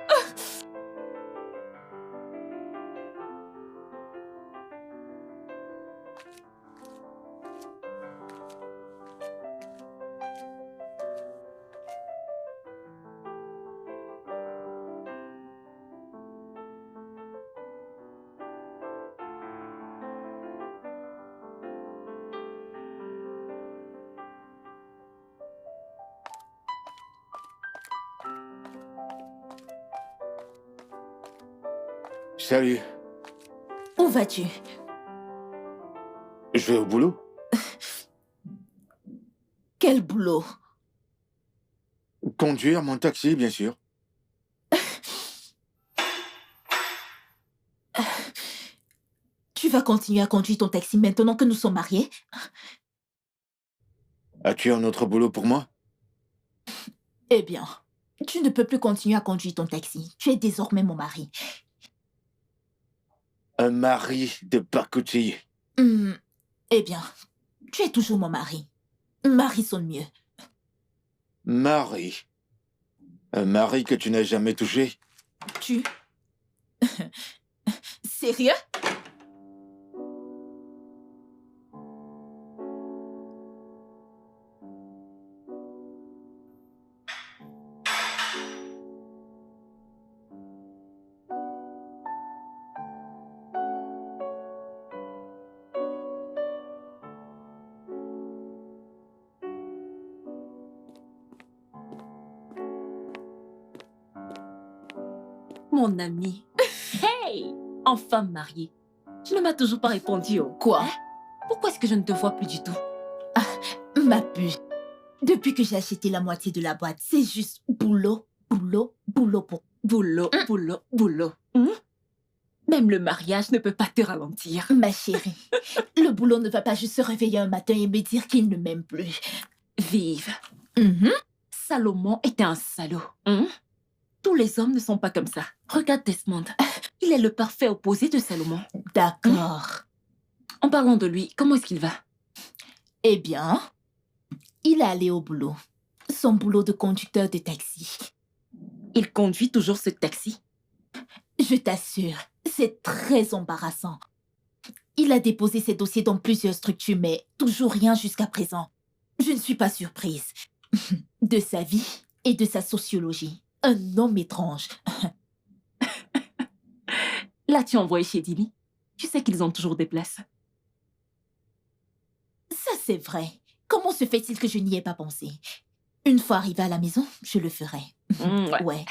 Salut. Où vas-tu? Je vais au boulot. Quel boulot? Conduire mon taxi, bien sûr. Tu vas continuer à conduire ton taxi maintenant que nous sommes mariés? As-tu un autre boulot pour moi? Eh bien, tu ne peux plus continuer à conduire ton taxi. Tu es désormais mon mari. Un mari de pacotille. Eh bien, tu es toujours mon mari. Mari sonne mieux. Mari. Un mari que tu n'as jamais touché? Tu... Sérieux? Mon ami. Hey! Enfin mariée. Tu ne m'as toujours pas répondu. Quoi? Pourquoi est-ce que je ne te vois plus du tout? Ma puce. Depuis que j'ai acheté la moitié de la boîte, c'est juste boulot, boulot, boulot pour... Boulot, boulot, boulot. Même le mariage ne peut pas te ralentir. Ma chérie, le boulot ne va pas juste se réveiller un matin et me dire qu'il ne m'aime plus. Vive. Mhm. Salomon était un salaud. Tous les hommes ne sont pas comme ça. Regarde Desmond. Il est le parfait opposé de Salomon. D'accord. En parlant de lui, comment est-ce qu'il va? Eh bien, il est allé au boulot. Son boulot de conducteur de taxi. Il conduit toujours ce taxi. Je t'assure, c'est très embarrassant. Il a déposé ses dossiers dans plusieurs structures, mais toujours rien jusqu'à présent. Je ne suis pas surprise. De sa vie et de sa sociologie. Un homme étrange. L'as-tu envoyé chez Dini? Tu sais qu'ils ont toujours des places. Ça, c'est vrai. Comment se fait-il que je n'y ai pas pensé? Une fois arrivé à la maison, je le ferai. Ouais. Ouais.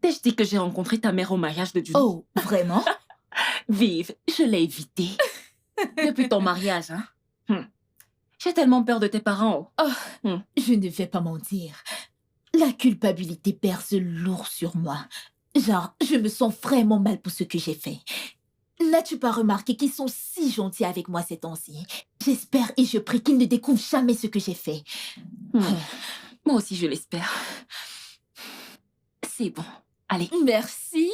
T'ai-je dit que j'ai rencontré ta mère au mariage de Julie? Oh, vraiment? Vive, je l'ai évité. Depuis ton mariage, hein? J'ai tellement peur de tes parents. Je ne vais pas mentir. La culpabilité pèse lourd sur moi. Genre, je me sens vraiment mal pour ce que j'ai fait. N'as-tu pas remarqué qu'ils sont si gentils avec moi ces temps-ci? J'espère et je prie qu'ils ne découvrent jamais ce que j'ai fait. Moi aussi, je l'espère. C'est bon. Allez. Merci.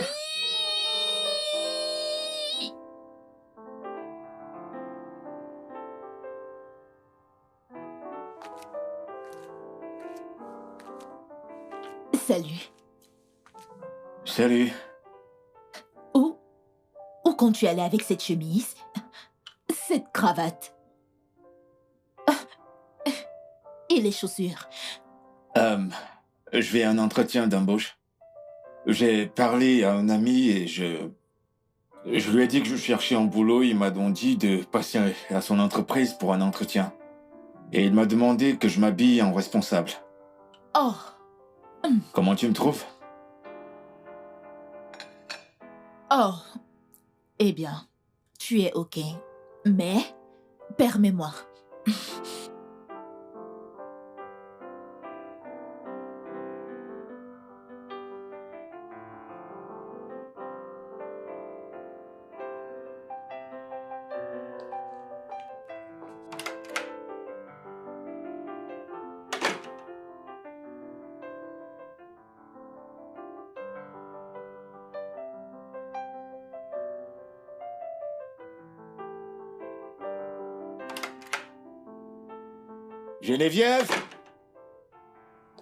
Salut. Salut. Où comptes-tu aller avec cette chemise? Cette cravate? Et les chaussures? Je vais à un entretien d'embauche. J'ai parlé à un ami et je lui ai dit que je cherchais un boulot. Il m'a donc dit de passer à son entreprise pour un entretien. Et il m'a demandé que je m'habille en responsable. Oh. Comment tu me trouves? Oh. Eh bien, tu es OK. Mais, permets-moi. Geneviève!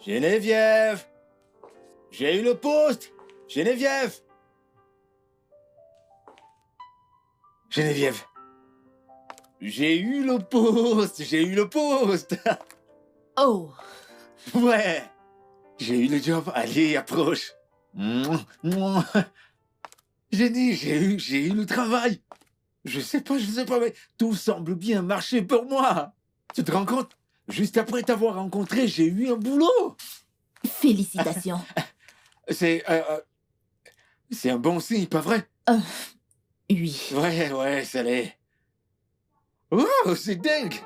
Geneviève! J'ai eu le poste! Geneviève! Geneviève! J'ai eu le poste! J'ai eu le poste! Oh, Ouais! J'ai eu le job. Allez, approche! Mouah, mouah. Jenny, j'ai eu le travail! Je sais pas, mais tout semble bien marcher pour moi! Tu te rends compte? Juste après t'avoir rencontré, j'ai eu un boulot! félicitations. C'est un bon signe, pas vrai? Oui. Ouais, ça l'est. Oh, c'est dingue!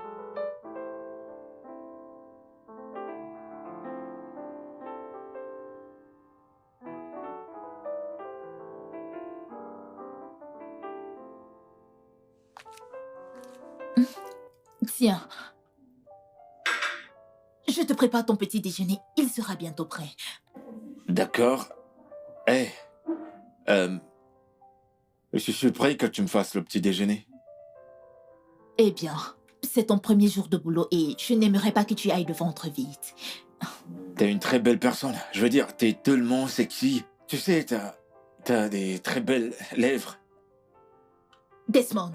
Tiens. Je te prépare ton petit déjeuner. Il sera bientôt prêt. D'accord. Hé, je suis prêt que tu me fasses le petit déjeuner. Eh bien, c'est ton premier jour de boulot et je n'aimerais pas que tu ailles le ventre vide. T'es une très belle personne. Je veux dire, t'es tellement sexy. Tu sais, t'as des très belles lèvres. Desmond,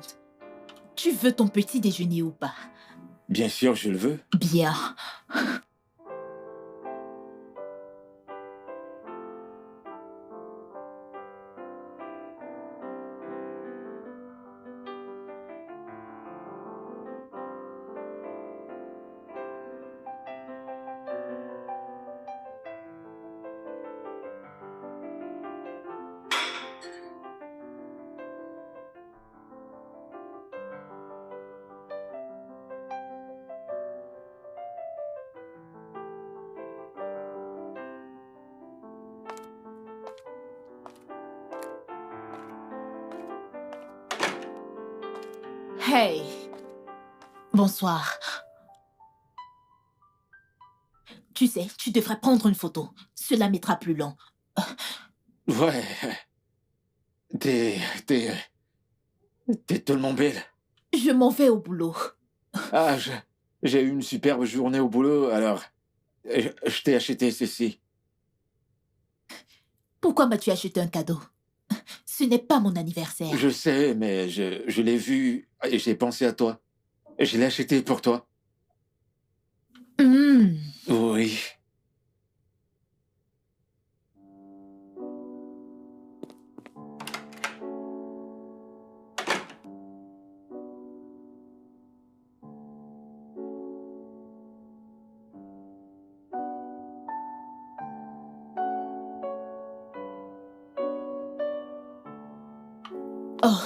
tu veux ton petit déjeuner ou pas? Bien sûr, je le veux. Bien. Hey. Bonsoir. Tu sais, tu devrais prendre une photo. Cela mettra plus long. Ouais. T'es tellement belle. Je m'en vais au boulot. Ah, j'ai eu une superbe journée au boulot, alors je t'ai acheté ceci. Pourquoi m'as-tu acheté un cadeau? Ce n'est pas mon anniversaire. Je sais, mais je l'ai vu et j'ai pensé à toi. Je l'ai acheté pour toi. Hmm. Oui. Oh.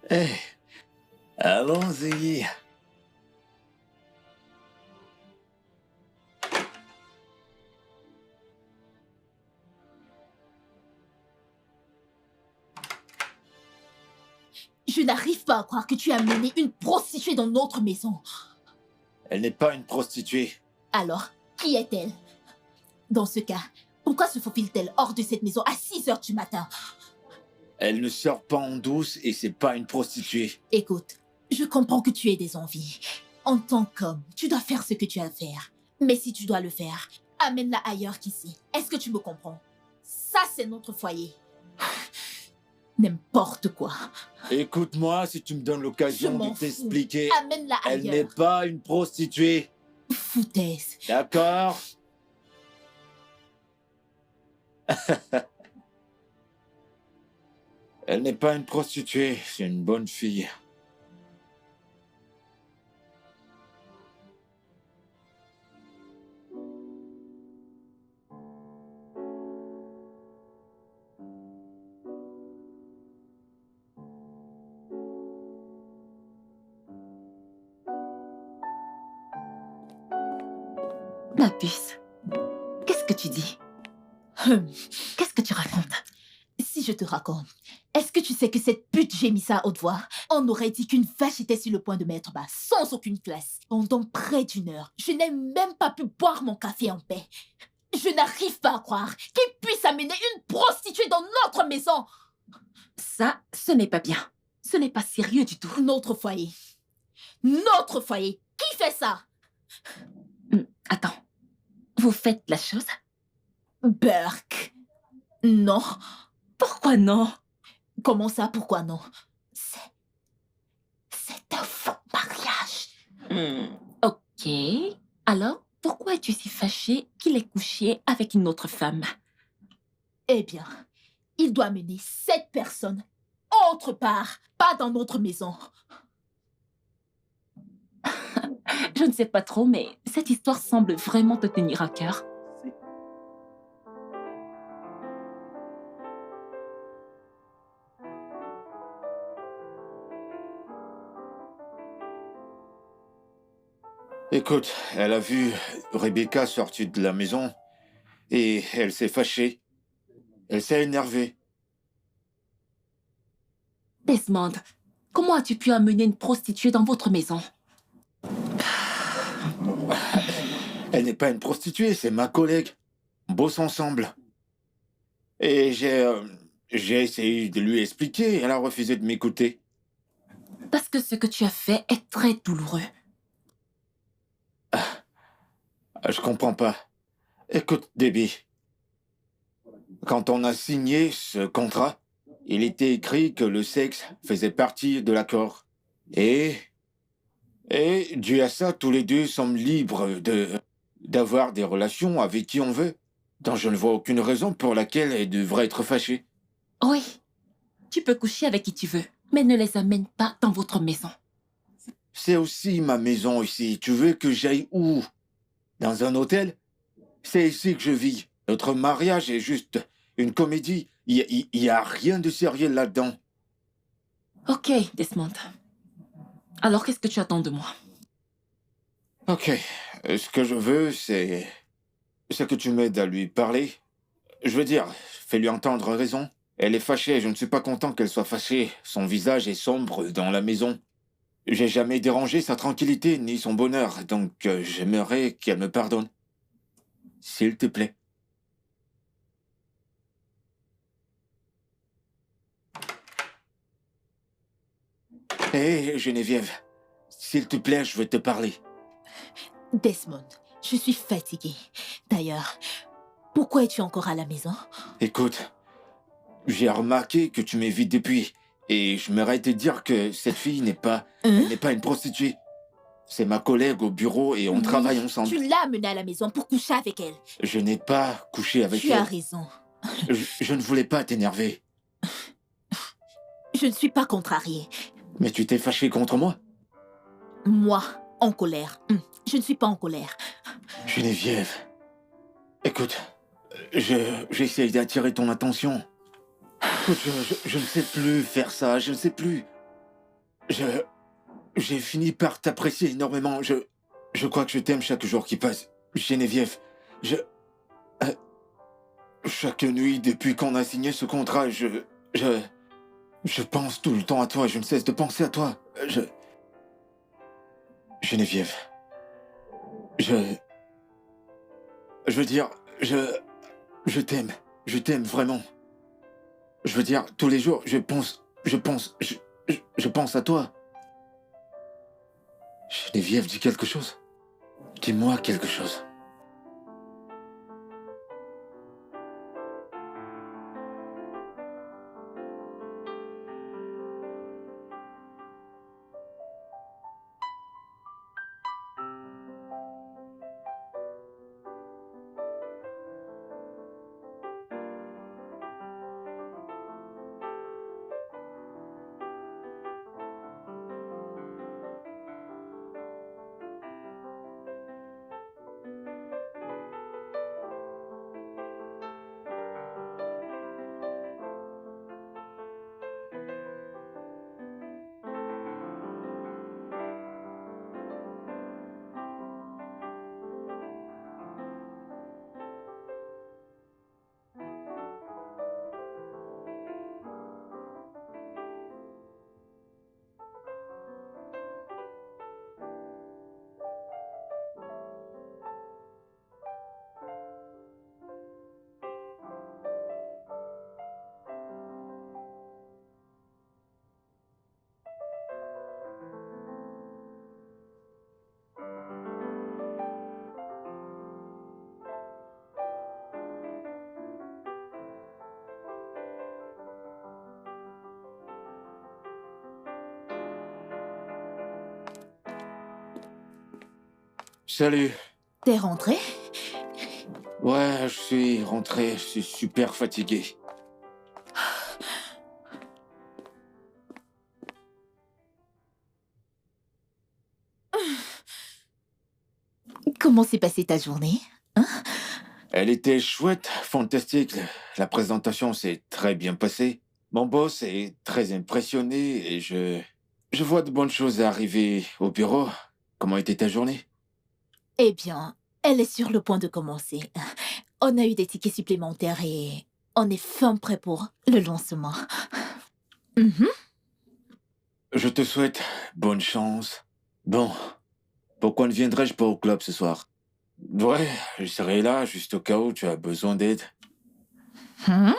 Eh, allons-y. Je n'arrive pas à croire que tu as mené une prostituée dans notre maison. Elle n'est pas une prostituée. Alors, qui est-elle? Dans ce cas, pourquoi se faufile-t-elle hors de cette maison à 6 heures du matin? Elle ne sort pas en douce et c'est pas une prostituée. Écoute, je comprends que tu aies des envies. En tant qu'homme, tu dois faire ce que tu as à faire. Mais si tu dois le faire, amène-la ailleurs qu'ici. Est-ce que tu me comprends? Ça, c'est notre foyer. N'importe quoi. Écoute-moi, si tu me donnes Je l'occasion m'en de fous. t'expliquer, Amène-la elle n'est ailleurs. pas une prostituée. Foutaise. D'accord? Elle n'est pas une prostituée, c'est une bonne fille. Ma puce, qu'est-ce que tu dis? Hum, Qu'est-ce que tu racontes? Si je te raconte, est-ce que tu sais que cette pute gémit à haute voix? On aurait dit qu'une vache était sur le point de mettre bas, sans aucune classe. Pendant près d'une heure, je n'ai même pas pu boire mon café en paix. Je n'arrive pas à croire qu'il puisse amener une prostituée dans notre maison. Ça, ce n'est pas bien. Ce n'est pas sérieux du tout. Notre foyer. Notre foyer. Qui fait ça? Attends, vous faites la chose? Burke. Non. Pourquoi non? Comment ça, pourquoi non? C'est un faux mariage. Ok. Alors, pourquoi es-tu si fâché qu'il ait couché avec une autre femme? Eh bien, il doit mener cette personne autre part, pas dans notre maison. Je ne sais pas trop, mais cette histoire semble vraiment te tenir à cœur. Écoute, elle a vu Rebecca sortir de la maison et elle s'est fâchée. Elle s'est énervée. Desmond, comment as-tu pu amener une prostituée dans votre maison? Elle n'est pas une prostituée, c'est ma collègue. On bosse ensemble. Et j'ai essayé de lui expliquer, elle a refusé de m'écouter. Parce que ce que tu as fait est très douloureux. Je comprends pas. Écoute, Debbie. Quand on a signé ce contrat, il était écrit que le sexe faisait partie de l'accord. Et dû à ça, tous les deux sommes libres d'avoir des relations avec qui on veut. Donc je ne vois aucune raison pour laquelle elle devrait être fâchée. Oui, tu peux coucher avec qui tu veux, mais ne les amène pas dans votre maison. C'est aussi ma maison ici. Tu veux que j'aille où? Dans un hôtel? C'est ici que je vis. Notre mariage est juste une comédie. Il y a rien de sérieux là-dedans. Ok, Desmond. Alors qu'est-ce que tu attends de moi? Ok. Ce que je veux, c'est que tu m'aides à lui parler. Je veux dire, fais-lui entendre raison. Elle est fâchée, je ne suis pas content qu'elle soit fâchée. Son visage est sombre dans la maison. J'ai jamais dérangé sa tranquillité ni son bonheur, donc j'aimerais qu'elle me pardonne. S'il te plaît. Hé, Geneviève, s'il te plaît, je veux te parler. Desmond, je suis fatiguée. D'ailleurs, pourquoi es-tu encore à la maison? Écoute, j'ai remarqué que tu m'évites depuis, et je m'aurais te dire que cette fille n'est pas une prostituée. C'est ma collègue au bureau et on travaille ensemble. Tu l'as amenée à la maison pour coucher avec elle. Je n'ai pas couché avec elle. Tu as raison. Je ne voulais pas t'énerver. Je ne suis pas contrariée. Mais tu t'es fâché contre moi? Moi, en colère. Je ne suis pas en colère. Geneviève, écoute, j'essaye d'attirer ton attention. Écoute, je ne sais plus faire ça, je ne sais plus. J'ai fini par t'apprécier énormément. Je crois que je t'aime chaque jour qui passe. Geneviève, chaque nuit depuis qu'on a signé ce contrat, je pense tout le temps à toi. Je ne cesse de penser à toi. Geneviève, je veux dire, je t'aime. Je t'aime vraiment. Je veux dire, tous les jours, je pense à toi. Geneviève, dis quelque chose. Dis-moi quelque chose. Salut. T'es rentré? Ouais, je suis rentré, je suis super fatigué. Comment s'est passée ta journée? Elle était chouette, fantastique. La présentation s'est très bien passée. Mon boss est très impressionné et je vois de bonnes choses arriver au bureau. Comment était ta journée? Eh bien, elle est sur le point de commencer. On a eu des tickets supplémentaires et on est fin prêt pour le lancement. Mhm. Je te souhaite bonne chance. Bon, pourquoi ne viendrais-je pas au club ce soir? Ouais, je serai là juste au cas où tu as besoin d'aide. Hein?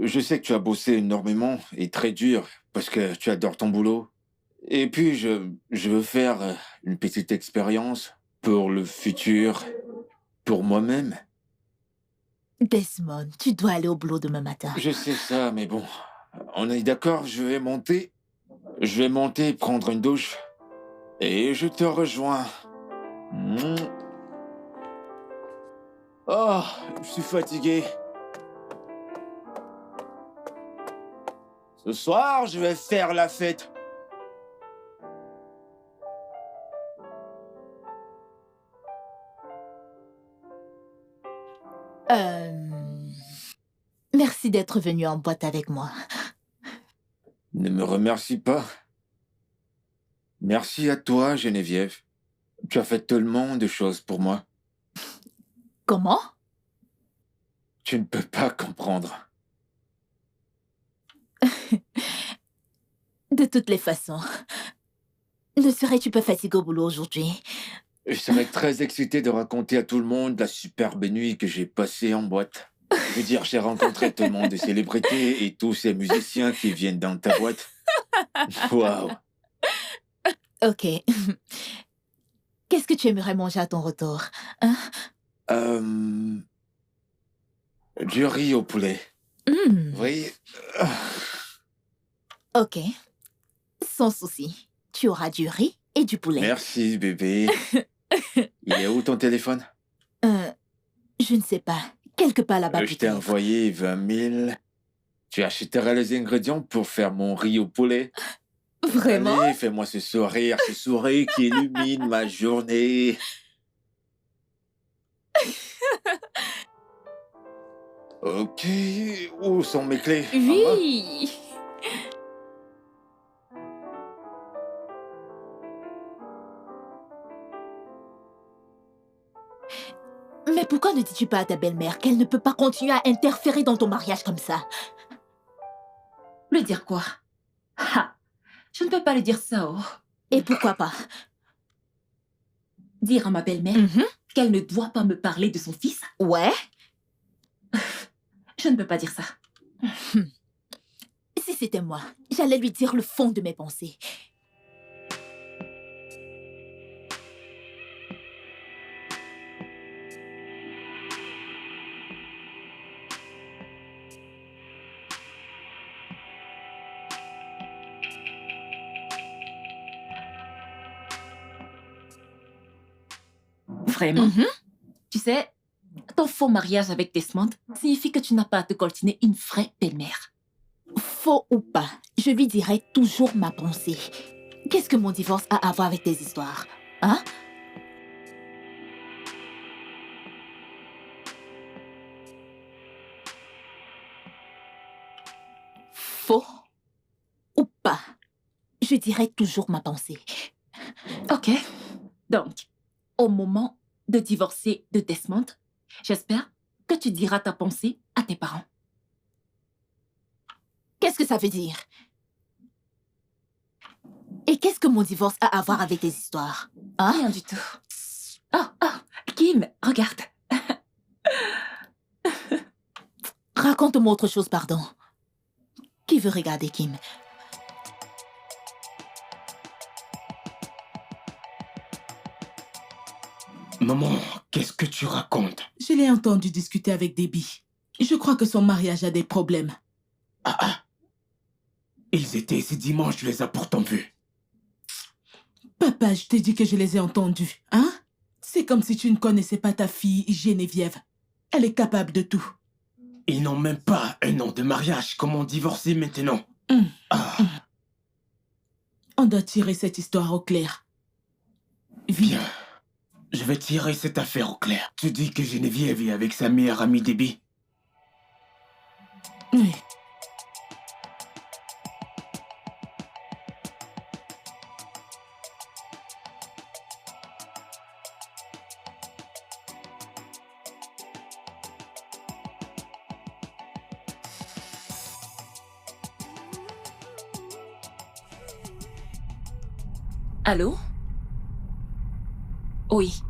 Je sais que tu as bossé énormément et très dur parce que tu adores ton boulot. Et puis, je veux faire une petite expérience pour le futur, pour moi-même. Desmond, tu dois aller au boulot demain matin. Je sais ça, mais bon, on est d'accord, je vais monter. Je vais monter, prendre une douche. Et je te rejoins. Mm. Oh, je suis fatigué. Ce soir, je vais faire la fête. Merci d'être venu en boîte avec moi. Ne me remercie pas. Merci à toi, Geneviève. Tu as fait tellement de choses pour moi. Comment? Tu ne peux pas comprendre. De toutes les façons, ne serais-tu pas fatigué au boulot aujourd'hui? Je serais très excité de raconter à tout le monde la superbe nuit que j'ai passée en boîte. Je veux dire, j'ai rencontré tellement de célébrités et tous ces musiciens qui viennent dans ta boîte. Waouh! Ok. Qu'est-ce que tu aimerais manger à ton retour? Hein? Du riz au poulet. Oui. Ok. Sans souci. Tu auras du riz et du poulet. Merci, bébé. Il est où ton téléphone? Je ne sais pas. Quelque part là-bas. Je t'ai envoyé 20 000. Tu achèteras les ingrédients pour faire mon riz au poulet. Vraiment? Allez, fais-moi ce sourire qui illumine ma journée. Ok, où sont mes clés? Oui. Mais pourquoi ne dis-tu pas à ta belle-mère qu'elle ne peut pas continuer à interférer dans ton mariage comme ça? Lui dire quoi? Ha! Je ne peux pas lui dire ça, oh. Et pourquoi pas? Dire à ma belle-mère qu'elle ne doit pas me parler de son fils? Ouais. Je ne peux pas dire ça. Si c'était moi, j'allais lui dire le fond de mes pensées. Vraiment? Tu sais, ton faux mariage avec Desmond signifie que tu n'as pas à te coltiner une vraie belle-mère. Faux ou pas, je lui dirai toujours ma pensée. Qu'est-ce que mon divorce a à voir avec tes histoires? Hein? Faux ou pas, je dirai toujours ma pensée. Ok. Donc, au moment de divorcer de Desmond, j'espère que tu diras ta pensée à tes parents. Qu'est-ce que ça veut dire? Et qu'est-ce que mon divorce a à voir avec tes histoires? Hein? Rien du tout. Oh, Kim, regarde. Raconte-moi autre chose, pardon. Qui veut regarder Kim? Maman, qu'est-ce que tu racontes? Je l'ai entendu discuter avec Debbie. Je crois que son mariage a des problèmes. Ils étaient ici dimanche, tu les as pourtant vus. Pas Papa, je t'ai dit que je les ai entendus, hein? C'est comme si tu ne connaissais pas ta fille, Geneviève. Elle est capable de tout. Ils n'ont même pas un an de mariage. Comment divorcer maintenant? Ah, On doit tirer cette histoire au clair. bien. Je vais tirer cette affaire au clair. Tu dis que Geneviève est avec sa meilleure amie Debbie. Oui. Allô? Oui.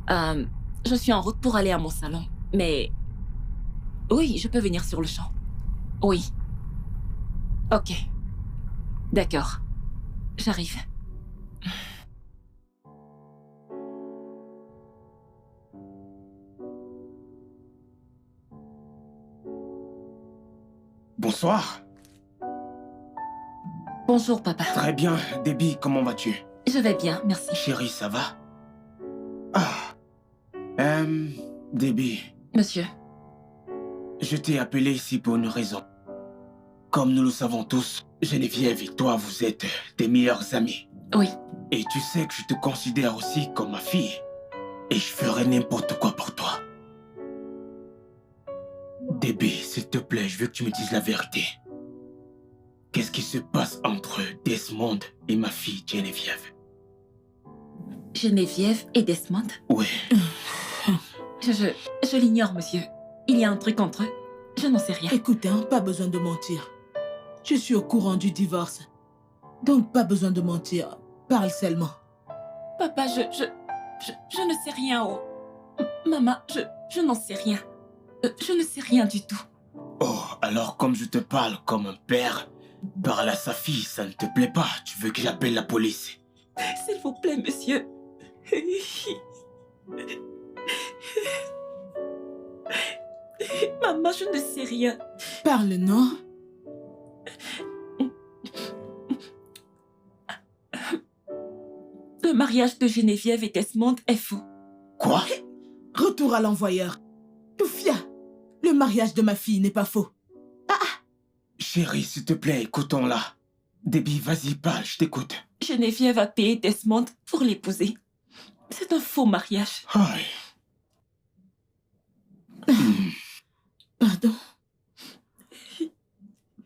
Je suis en route pour aller à mon salon, mais... Oui, je peux venir sur le champ. Oui. Ok. D'accord. J'arrive. Bonsoir. Bonjour, papa. Très bien. Debbie, comment vas-tu? Je vais bien, merci. Chérie, ça va? Ah. Debbie, Monsieur, je t'ai appelé ici pour une raison. Comme nous le savons tous, Geneviève et toi, vous êtes tes meilleurs amis. oui. Et tu sais que je te considère aussi comme ma fille. Et je ferai n'importe quoi pour toi. Debbie, s'il te plaît, je veux que tu me dises la vérité. Qu'est-ce qui se passe entre Desmond et ma fille Geneviève? Geneviève et Desmond? Oui. Je l'ignore, monsieur. Il y a un truc entre eux. Je n'en sais rien. Écoute, hein, pas besoin de mentir. Je suis au courant du divorce. Donc, pas besoin de mentir. Parle seulement. Papa, je ne sais rien. Oh. Maman, je n'en sais rien. Je ne sais rien du tout. Oh, alors comme je te parle comme un père, parle à sa fille, ça ne te plaît pas. Tu veux que j'appelle la police? S'il vous plaît, monsieur. Maman, je ne sais rien. Parle, non? Le mariage de Geneviève et Desmond est faux. Quoi? Retour à l'envoyeur. Toufia, le mariage de ma fille n'est pas faux. Chérie, s'il te plaît, écoutons-la. Debbie, vas-y, parle, je t'écoute. Geneviève a payé Desmond pour l'épouser. C'est un faux mariage. Aïe. Pardon?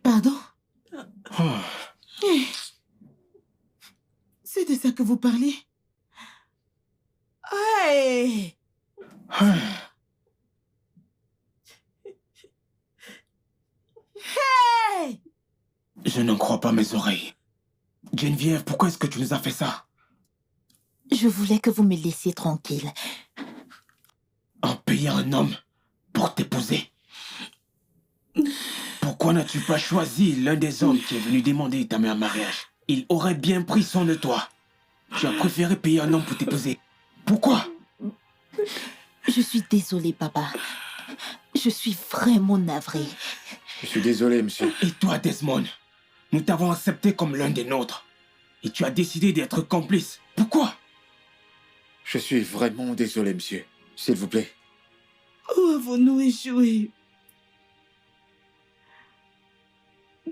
Pardon? Oh. C'est de ça que vous parlez? Hey! Hey! Je n'en crois pas mes oreilles. Geneviève, pourquoi est-ce que tu nous as fait ça? Je voulais que vous me laissiez tranquille. En payant un homme pour t'épouser? Pourquoi n'as-tu pas choisi l'un des hommes qui est venu demander ta main en mariage? Il aurait bien pris soin de toi. Tu as préféré payer un homme pour t'épouser. Pourquoi? Je suis désolée, papa. Je suis vraiment navrée. Je suis désolé, monsieur. Et toi, Desmond, nous t'avons accepté comme l'un des nôtres. Et tu as décidé d'être complice. Pourquoi? Je suis vraiment désolé, monsieur. S'il vous plaît. Où avons-nous échoué?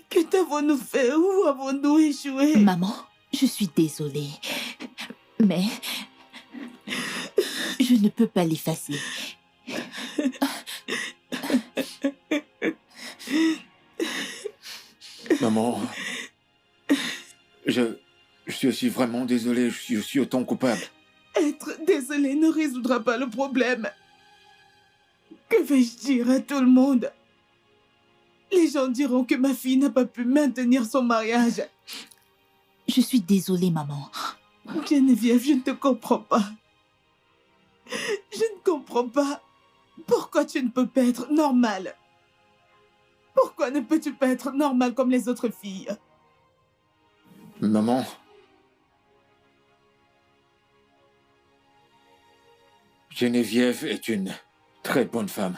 Que t'avons-nous fait? Où avons-nous échoué? Maman, je suis désolée. Mais je ne peux pas l'effacer. Maman, je suis aussi vraiment désolé. Je suis aussi autant coupable. Être désolé ne résoudra pas le problème. Que vais-je dire à tout le monde? Les gens diront que ma fille n'a pas pu maintenir son mariage. Je suis désolée, maman. Geneviève, je ne te comprends pas. Je ne comprends pas. Pourquoi tu ne peux pas être normale? Pourquoi ne peux-tu pas être normale comme les autres filles? Maman. Geneviève est une très bonne femme.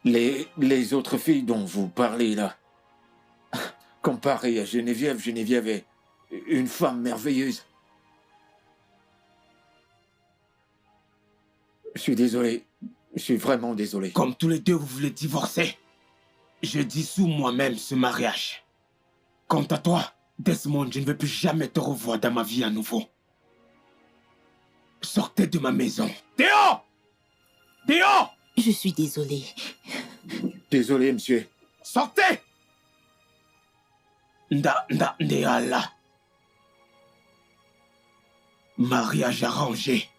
Les autres filles dont vous parlez là, comparées à Geneviève, Geneviève une femme merveilleuse. Je suis désolé. Je suis vraiment désolé. Comme tous les deux vous voulez divorcer, je dissous moi-même ce mariage. Quant à toi, Desmond, je ne veux plus jamais te revoir dans ma vie à nouveau. Sortez de ma maison. Dehors! Dehors! Je suis désolée. Désolé, monsieur. Sortez! Ndéala. Mariage arrangé.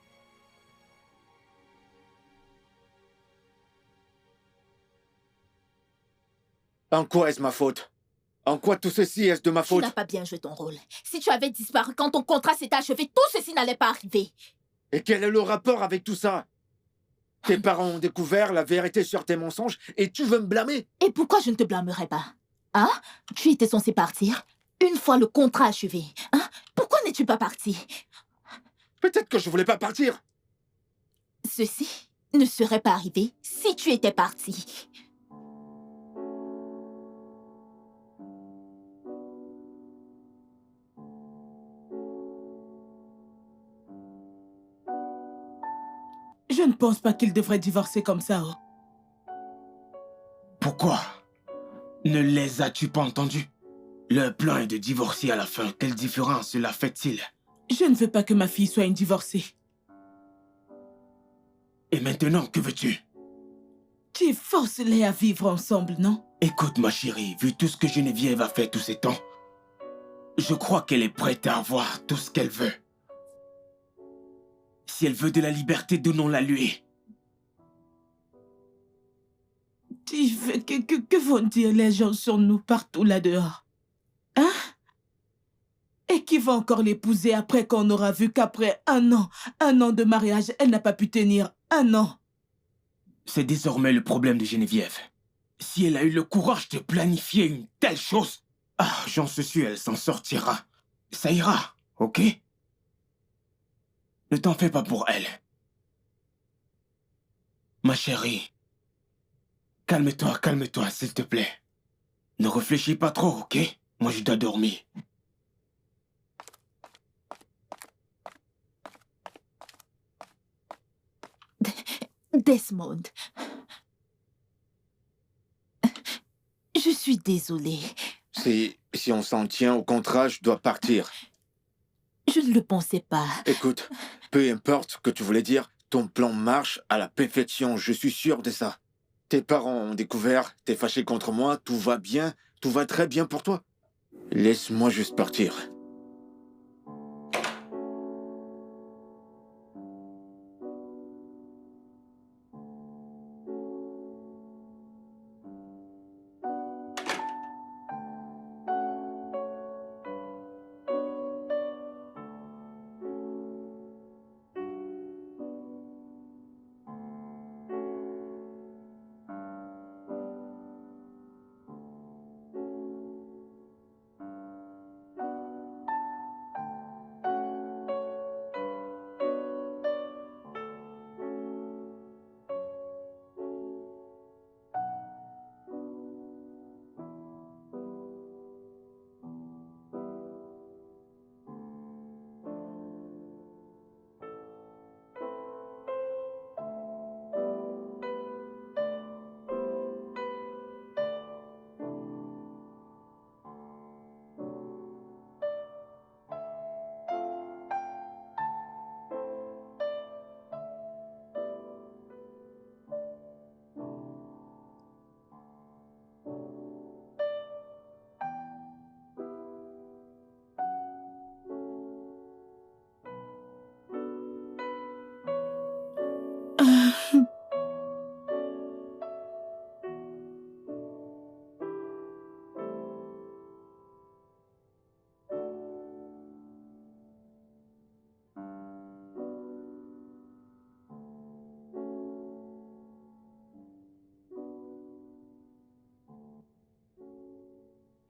En quoi est-ce ma faute? En quoi tout ceci est-ce de ma Tu faute? n'as pas bien joué ton rôle. Si tu avais disparu quand ton contrat s'était achevé, tout ceci n'allait pas arriver. Et quel est le rapport avec tout ça? Tes parents ont découvert la vérité sur tes mensonges et tu veux me blâmer? Et pourquoi je ne te blâmerais pas? Hein? Tu étais censé partir une fois le contrat achevé. Hein? Pourquoi n'es-tu pas parti? Peut-être que je voulais pas partir. Ceci ne serait pas arrivé si tu étais parti. Je ne pense pas qu'il devrait divorcer comme ça. Oh. Pourquoi? Ne les as-tu pas entendus? Leur plan est de divorcer à la fin. Quelle différence cela fait-il? Je ne veux pas que ma fille soit une divorcée. Et maintenant, que veux-tu? Tu forces-les à vivre ensemble, non? Écoute, ma chérie, vu tout ce que Geneviève a fait tous ces temps, je crois qu'elle est prête à avoir tout ce qu'elle veut. Si elle veut de la liberté, donnons-la lui. Tu veux que vont dire les gens sur nous partout là-dehors? Hein? Et qui va encore l'épouser après qu'on aura vu qu'après un an de mariage, elle n'a pas pu tenir 1 an? C'est désormais le problème de Geneviève. Si elle a eu le courage de planifier une telle chose, j'en suis sûr, elle s'en sortira. Ça ira, ok? Ne t'en fais pas pour elle. Ma chérie, calme-toi, s'il te plaît. Ne réfléchis pas trop, ok? Moi, je dois dormir. Desmond. Je suis désolée. Si on s'en tient au contrat, je dois partir. Je ne le pensais pas. Écoute, peu importe ce que tu voulais dire, ton plan marche à la perfection, je suis sûr de ça. Tes parents ont découvert, t'es fâché contre moi, tout va bien, tout va très bien pour toi. Laisse-moi juste partir.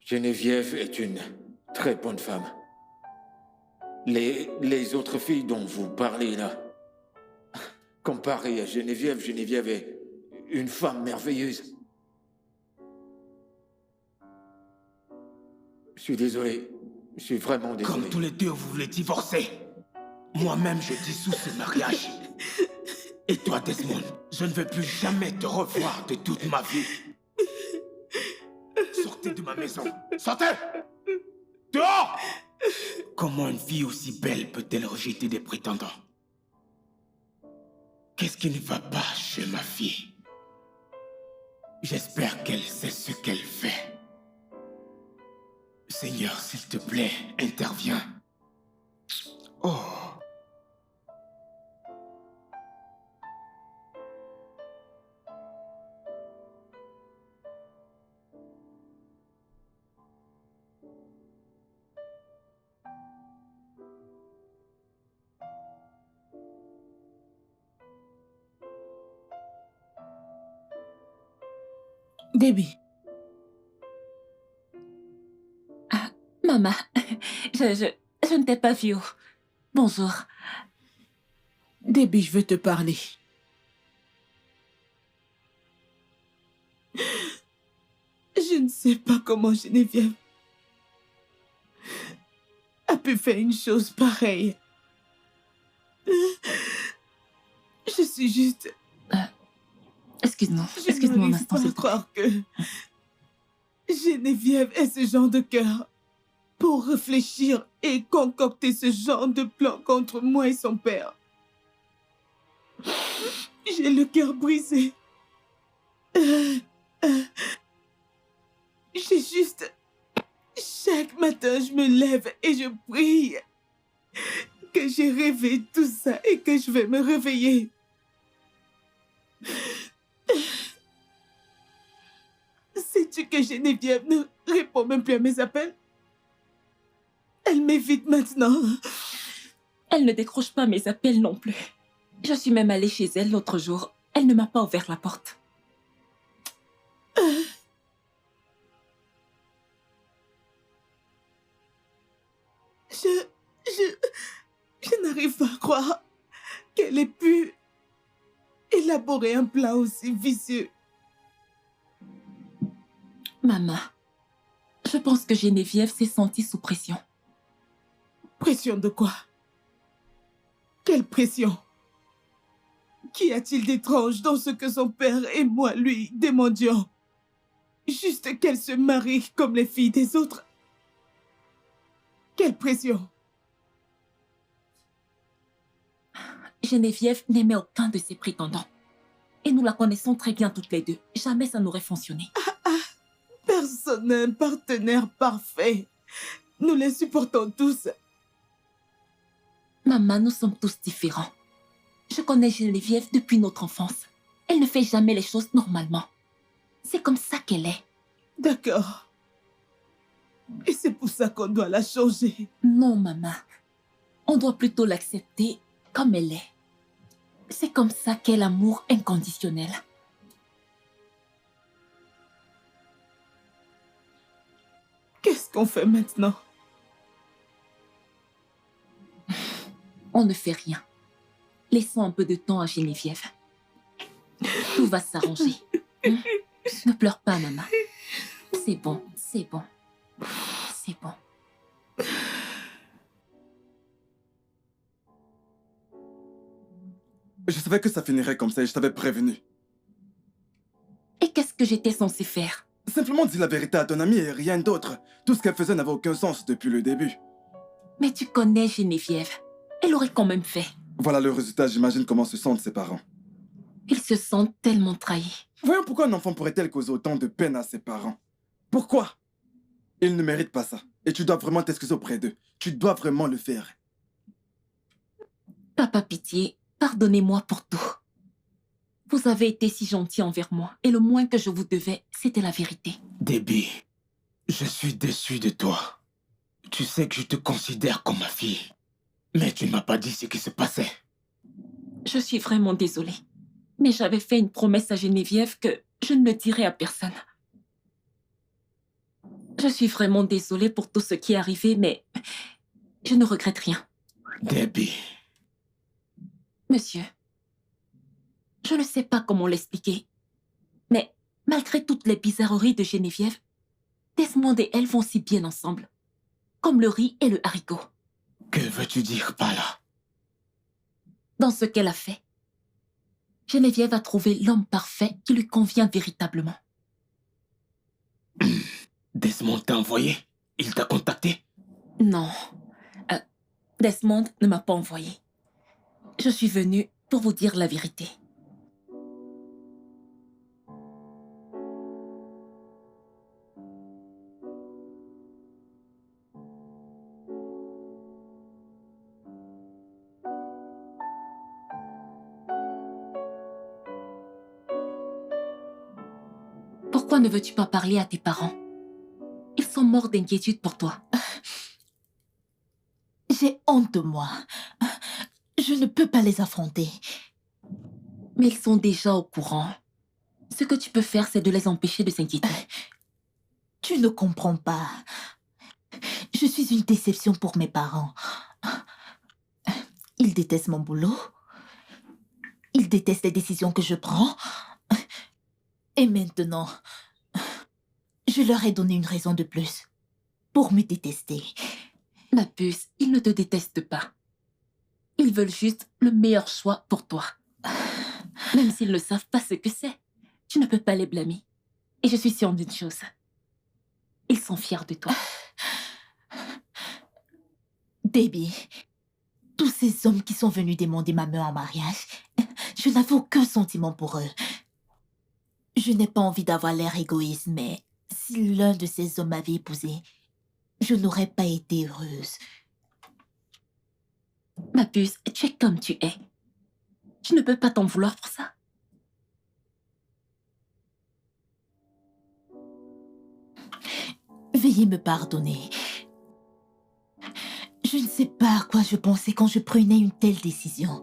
Geneviève est une très bonne femme. Les autres filles dont vous parlez là, comparées à Geneviève, Geneviève est une femme merveilleuse. Je suis désolé. Je suis vraiment désolé. Comme tous les deux, vous voulez divorcer. Moi-même, je dissous ce mariage. Et toi, Desmond, je ne veux plus jamais te revoir de toute ma vie. Sortez de ma maison. Sortez! Dehors! Comment une fille aussi belle peut-elle rejeter des prétendants? Qu'est-ce qui ne va pas chez ma fille? J'espère qu'elle sait ce qu'elle fait. Seigneur, s'il te plaît, interviens. Oh. Debbie, Maman, je ne t'ai pas vu. Bonjour. Debbie, je veux te parler. Je ne sais pas comment Geneviève a pu faire une chose pareille. Je suis juste... Excuse-moi Je un n'arrive instant, pas s'il à te plaît. croire que Geneviève ait ce genre de cœur pour réfléchir et concocter ce genre de plan contre moi et son père. J'ai le cœur brisé. J'ai juste... Chaque matin, je me lève et je prie que j'ai rêvé tout ça et que je vais me réveiller. Sais-tu que Geneviève ne répond même plus à mes appels? Elle m'évite maintenant. Elle ne décroche pas mes appels non plus. Je suis même allée chez elle l'autre jour. Elle ne m'a pas ouvert la porte. Je n'arrive pas à croire qu'elle ait pu élaborer un plan aussi vicieux. Maman, je pense que Geneviève s'est sentie sous pression. Pression de quoi? Quelle pression? Qu'y a-t-il d'étrange dans ce que son père et moi lui demandions? Juste qu'elle se marie comme les filles des autres. Quelle pression? Geneviève n'aimait aucun de ses prétendants. Et nous la connaissons très bien toutes les deux. Jamais ça n'aurait fonctionné. Personne n'a un partenaire parfait. Nous les supportons tous. Maman, nous sommes tous différents. Je connais Geneviève depuis notre enfance. Elle ne fait jamais les choses normalement. C'est comme ça qu'elle est. D'accord. Et c'est pour ça qu'on doit la changer. Non, maman. On doit plutôt l'accepter comme elle est. C'est comme ça qu'est l'amour inconditionnel. Qu'est-ce qu'on fait maintenant? On ne fait rien. Laissons un peu de temps à Geneviève. Tout va s'arranger. Hein? Ne pleure pas, maman. C'est bon, c'est bon. C'est bon. Je savais que ça finirait comme ça et je t'avais prévenu. Et qu'est-ce que j'étais censée faire? Simplement dis la vérité à ton amie et rien d'autre. Tout ce qu'elle faisait n'avait aucun sens depuis le début. Mais tu connais Geneviève. Elle aurait quand même fait. Voilà le résultat, j'imagine comment se sentent ses parents. Ils se sentent tellement trahis. Voyons pourquoi un enfant pourrait-elle causer autant de peine à ses parents. Pourquoi? Ils ne méritent pas ça. Et tu dois vraiment t'excuser auprès d'eux. Tu dois vraiment le faire. Papa, pitié, pardonnez-moi pour tout. Vous avez été si gentil envers moi, et le moins que je vous devais, c'était la vérité. Debbie, je suis déçu de toi. Tu sais que je te considère comme ma fille. Mais tu ne m'as pas dit ce qui se passait. Je suis vraiment désolée. Mais j'avais fait une promesse à Geneviève que je ne le dirai à personne. Je suis vraiment désolée pour tout ce qui est arrivé, mais je ne regrette rien. Debbie. Monsieur, je ne sais pas comment l'expliquer, mais malgré toutes les bizarreries de Geneviève, Desmond et elle vont si bien ensemble. comme le riz et le haricot. Que veux-tu dire par là? Dans ce qu'elle a fait, Geneviève a trouvé l'homme parfait qui lui convient véritablement. Desmond t'a envoyé? Il t'a contacté? Non, Desmond ne m'a pas envoyé. Je suis venue pour vous dire la vérité. Pourquoi ne veux-tu pas parler à tes parents? Ils sont morts d'inquiétude pour toi. J'ai honte de moi. Je ne peux pas les affronter. Mais ils sont déjà au courant. Ce que tu peux faire, c'est de les empêcher de s'inquiéter. Tu ne comprends pas. Je suis une déception pour mes parents. Ils détestent mon boulot. Ils détestent les décisions que je prends. Et maintenant, je leur ai donné une raison de plus pour me détester. Ma puce, ils ne te détestent pas. Ils veulent juste le meilleur choix pour toi. Même s'ils ne savent pas ce que c'est, tu ne peux pas les blâmer. Et je suis sûre d'une chose. Ils sont fiers de toi. Debbie, tous ces hommes qui sont venus demander ma main en mariage, je n'avais aucun sentiment pour eux. Je n'ai pas envie d'avoir l'air égoïste, mais si l'un de ces hommes m'avait épousée, je n'aurais pas été heureuse. Ma puce, tu es comme tu es. Tu ne peux pas t'en vouloir pour ça. Veuillez me pardonner. Je ne sais pas à quoi je pensais quand je prenais une telle décision.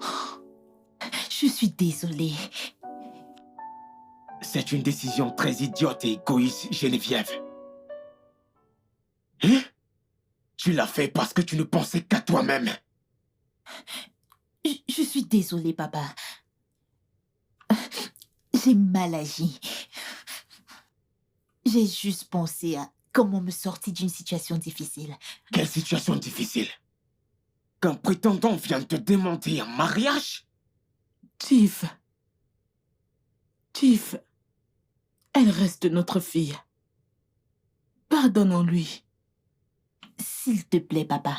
Je suis désolée. C'est une décision très idiote et égoïste, Geneviève. Hein? Tu l'as fait parce que tu ne pensais qu'à toi-même. Je suis désolée, papa. J'ai mal agi. J'ai juste pensé à comment me sortir d'une situation difficile. Quelle situation difficile? Qu'un prétendant vient te demander en mariage? Tiff. Tiff. Elle reste notre fille. Pardonnons-lui. S'il te plaît, papa.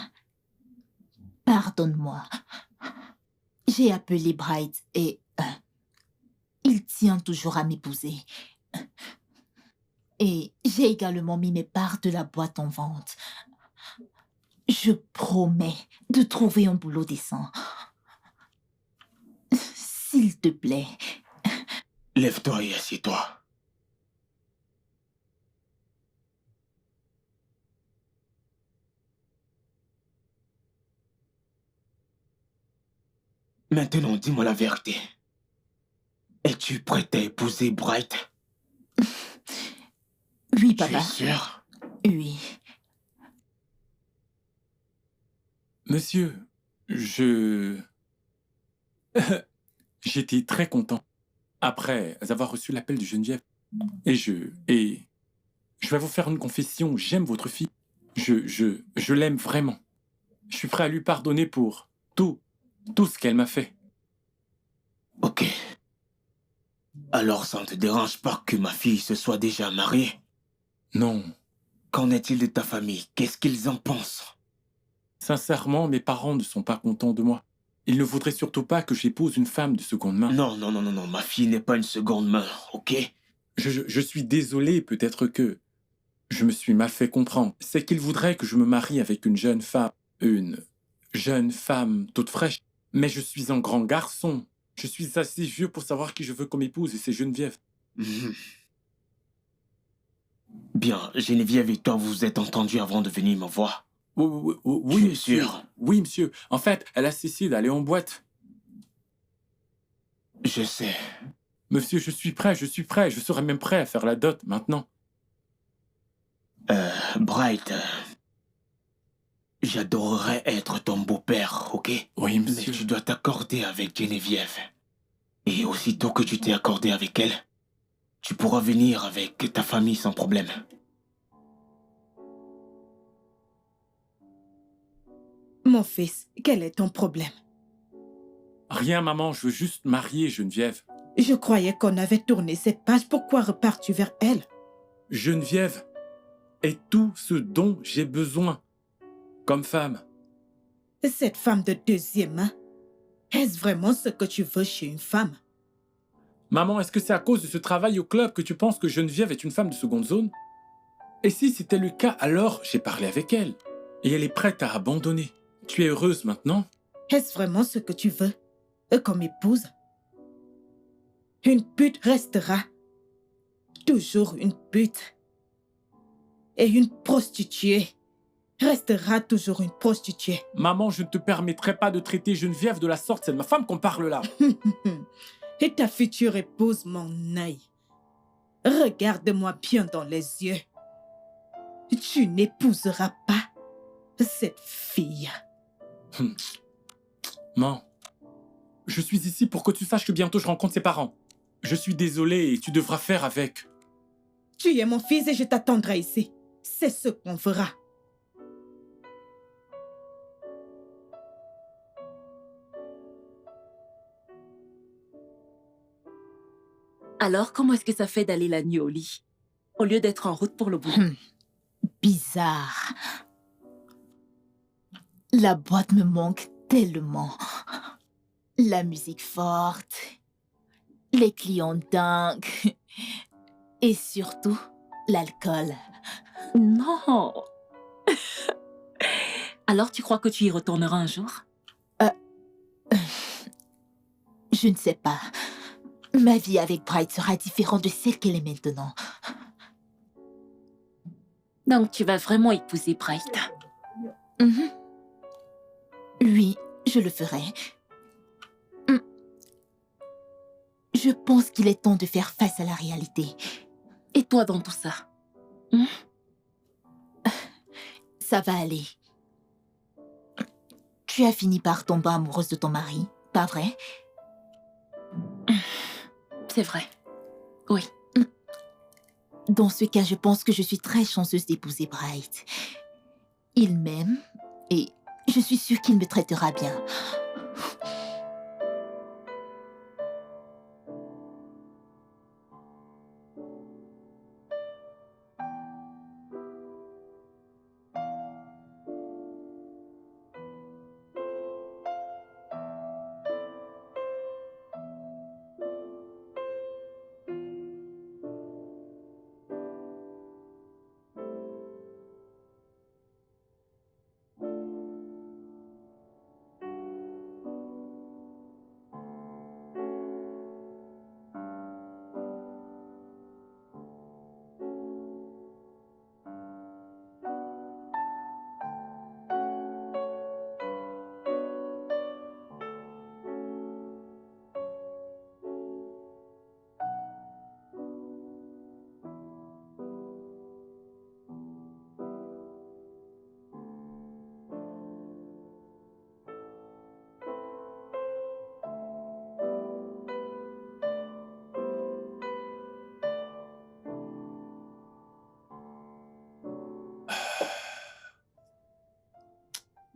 Pardonne-moi. J'ai appelé Bright et il tient toujours à m'épouser. Et j'ai également mis mes parts de la boîte en vente. Je promets de trouver un boulot décent. S'il te plaît. Lève-toi et assieds-toi. Maintenant, dis-moi la vérité. Es-tu prête à épouser Bright? Oui, Tu papa. es sûr? Oui. Monsieur, j'étais très content après avoir reçu l'appel de Geneviève. Et je vais vous faire une confession. J'aime votre fille. Je l'aime vraiment. Je suis prêt à lui pardonner pour tout ce qu'elle m'a fait. Ok. Alors ça ne te dérange pas que ma fille se soit déjà mariée? Non. Qu'en est-il de ta famille? Qu'est-ce qu'ils en pensent? Sincèrement, mes parents ne sont pas contents de moi. Ils ne voudraient surtout pas que j'épouse une femme de seconde main. Non, ma fille n'est pas une seconde main, ok? Je suis désolé, peut-être que je me suis mal fait comprendre. C'est qu'ils voudraient que je me marie avec une jeune femme toute fraîche. Mais je suis un grand garçon. Je suis assez vieux pour savoir qui je veux comme épouse et c'est Geneviève. Bien, Geneviève et toi, vous vous êtes entendus avant de venir me voir? Oui, Tu es monsieur. sûr? Oui, monsieur. En fait, elle a cessé d'aller en boîte. Je sais. Monsieur, je suis prêt. Je serais même prêt à faire la dot maintenant. Bright, j'adorerais être ton beau-père, ok? Oui, Mais monsieur. tu dois t'accorder avec Geneviève. Et aussitôt que tu t'es accordé avec elle, tu pourras venir avec ta famille sans problème. Mon fils, quel est ton problème? Rien, maman, je veux juste marier Geneviève. Je croyais qu'on avait tourné cette page. Pourquoi repars-tu vers elle? Geneviève est tout ce dont j'ai besoin comme femme. Cette femme de deuxième main, est-ce vraiment ce que tu veux chez une femme? Maman, est-ce que c'est à cause de ce travail au club que tu penses que Geneviève est une femme de seconde zone? Et si c'était le cas, alors j'ai parlé avec elle. Et elle est prête à abandonner. Tu es heureuse maintenant? Est-ce vraiment ce que tu veux comme épouse? Une pute restera toujours une pute. Et une prostituée restera toujours une prostituée. Maman, je ne te permettrai pas de traiter Geneviève de la sorte. C'est de ma femme qu'on parle là. Et ta future épouse, mon œil. Regarde-moi bien dans les yeux. Tu n'épouseras pas cette fille. Maman, je suis ici pour que tu saches que bientôt je rencontre ses parents. Je suis désolé et tu devras faire avec. Tu es mon fils et je t'attendrai ici. C'est ce qu'on fera. Alors, comment est-ce que ça fait d'aller la nuit au lit, au lieu d'être en route pour le boulot? Bizarre. La boîte me manque tellement. La musique forte, les clients dingues et surtout l'alcool. Non. Alors, tu crois que tu y retourneras un jour? Je ne sais pas. Ma vie avec Bright sera différente de celle qu'elle est maintenant. Donc, tu vas vraiment épouser Bright? Mhm. Oui, je le ferai. Je pense qu'il est temps de faire face à la réalité. Et toi dans tout ça? Ça va aller. Tu as fini par tomber amoureuse de ton mari, pas vrai? C'est vrai. Oui. Dans ce cas, je pense que je suis très chanceuse d'épouser Bright. Il m'aime et je suis sûre qu'il me traitera bien.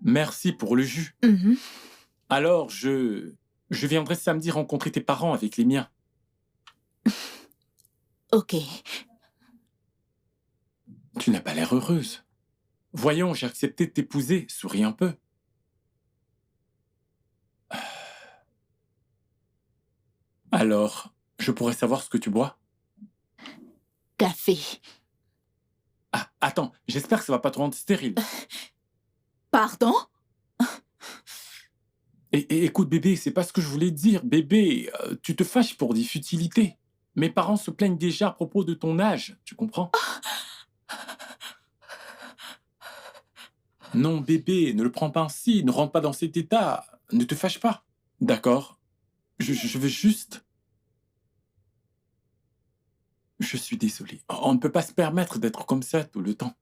Merci pour le jus. Mhm. Alors, je viendrai samedi rencontrer tes parents avec les miens. Ok. Tu n'as pas l'air heureuse. Voyons, j'ai accepté de t'épouser. Souris un peu. Alors, je pourrais savoir ce que tu bois? Café. Ah, attends, j'espère que ça va pas te rendre stérile. Pardon? Et écoute, bébé, c'est pas ce que je voulais dire. Bébé, tu te fâches pour des futilités. Mes parents se plaignent déjà à propos de ton âge, tu comprends? Non, bébé, ne le prends pas ainsi, ne rentre pas dans cet état. Ne te fâche pas. D'accord? Je veux juste... Je suis désolé. On ne peut pas se permettre d'être comme ça tout le temps.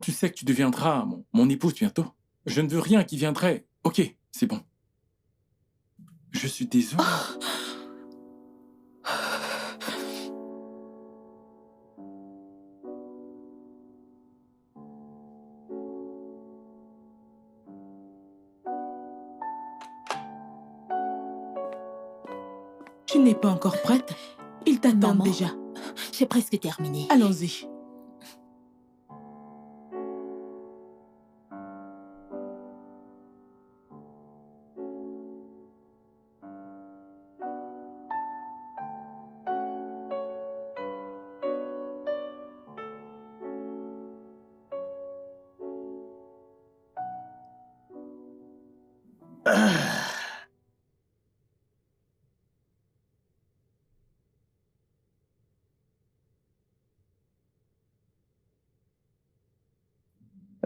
Tu sais que tu deviendras mon épouse bientôt. Je ne veux rien qui viendrait. Ok, c'est bon. Je suis désolé. Tu n'es pas encore prête? Ils t'attendent Maman. déjà. J'ai presque terminé. Allons-y.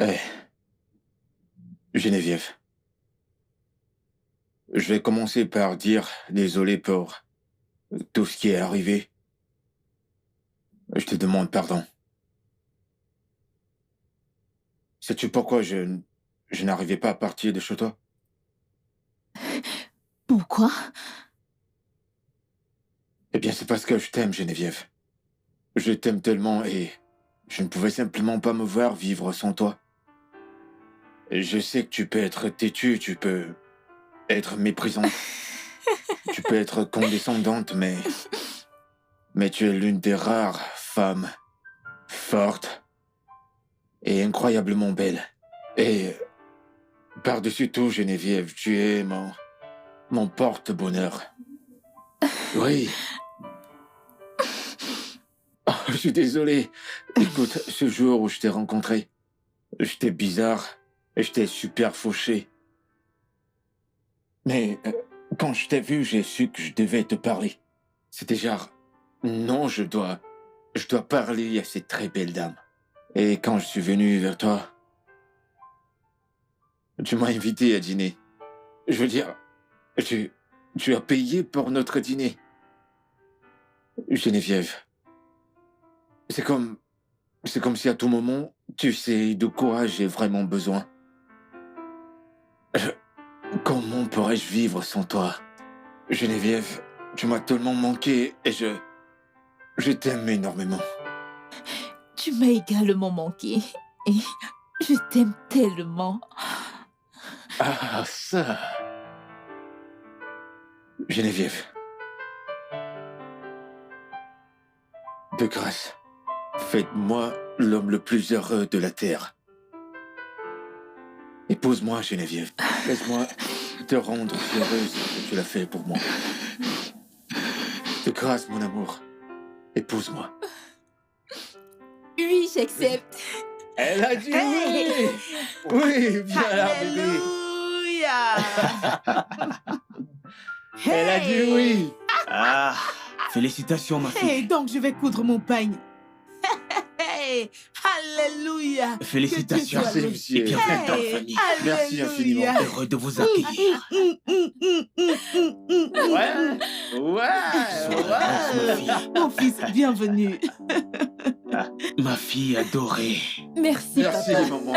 Eh, Geneviève, je vais commencer par dire désolé pour tout ce qui est arrivé. Je te demande pardon. Sais-tu pourquoi je n'arrivais pas à partir de chez toi? Pourquoi? Eh bien, c'est parce que je t'aime, Geneviève. Je t'aime tellement et je ne pouvais simplement pas me voir vivre sans toi. Je sais que tu peux être têtue, tu peux être méprisante, tu peux être condescendante, mais tu es l'une des rares femmes fortes et incroyablement belles. Et par-dessus tout, Geneviève, tu es mon porte-bonheur. Oui. Oh, je suis désolé. Écoute, ce jour où je t'ai rencontré, j'étais bizarre et j'étais super fauché. Mais quand je t'ai vu, j'ai su que je devais te parler. C'était genre, non, je dois parler à cette très belle dame. Et quand je suis venu vers toi, tu m'as invité à dîner. Je veux dire, tu as payé pour notre dîner. Geneviève, c'est comme si à tout moment, tu sais de quoi j'ai vraiment besoin. Comment pourrais-je vivre sans toi? Geneviève, tu m'as tellement manqué et je t'aime énormément. Tu m'as également manqué. Et je t'aime tellement. Ah, ça. Geneviève. De grâce, faites-moi l'homme le plus heureux de la terre. Épouse-moi, Geneviève. Laisse-moi te rendre si heureuse que tu l'as fait pour moi. De grâce, mon amour. Épouse-moi. Oui, j'accepte. Elle a dit oui! Oui, viens là, bébé. Alléluia. Elle a dit oui! Ah, félicitations, ma fille. Hey, donc je vais coudre mon peigne. Hey, alléluia. Félicitations. Que Dieu soit Merci, loué. monsieur. Et bienvenue dans la Hey, famille. Merci alléluia. infiniment. Heureux de vous accueillir. Sois heureuse, ma fille. Mon fils, bienvenue. Ma fille adorée. Merci, Merci, papa. maman.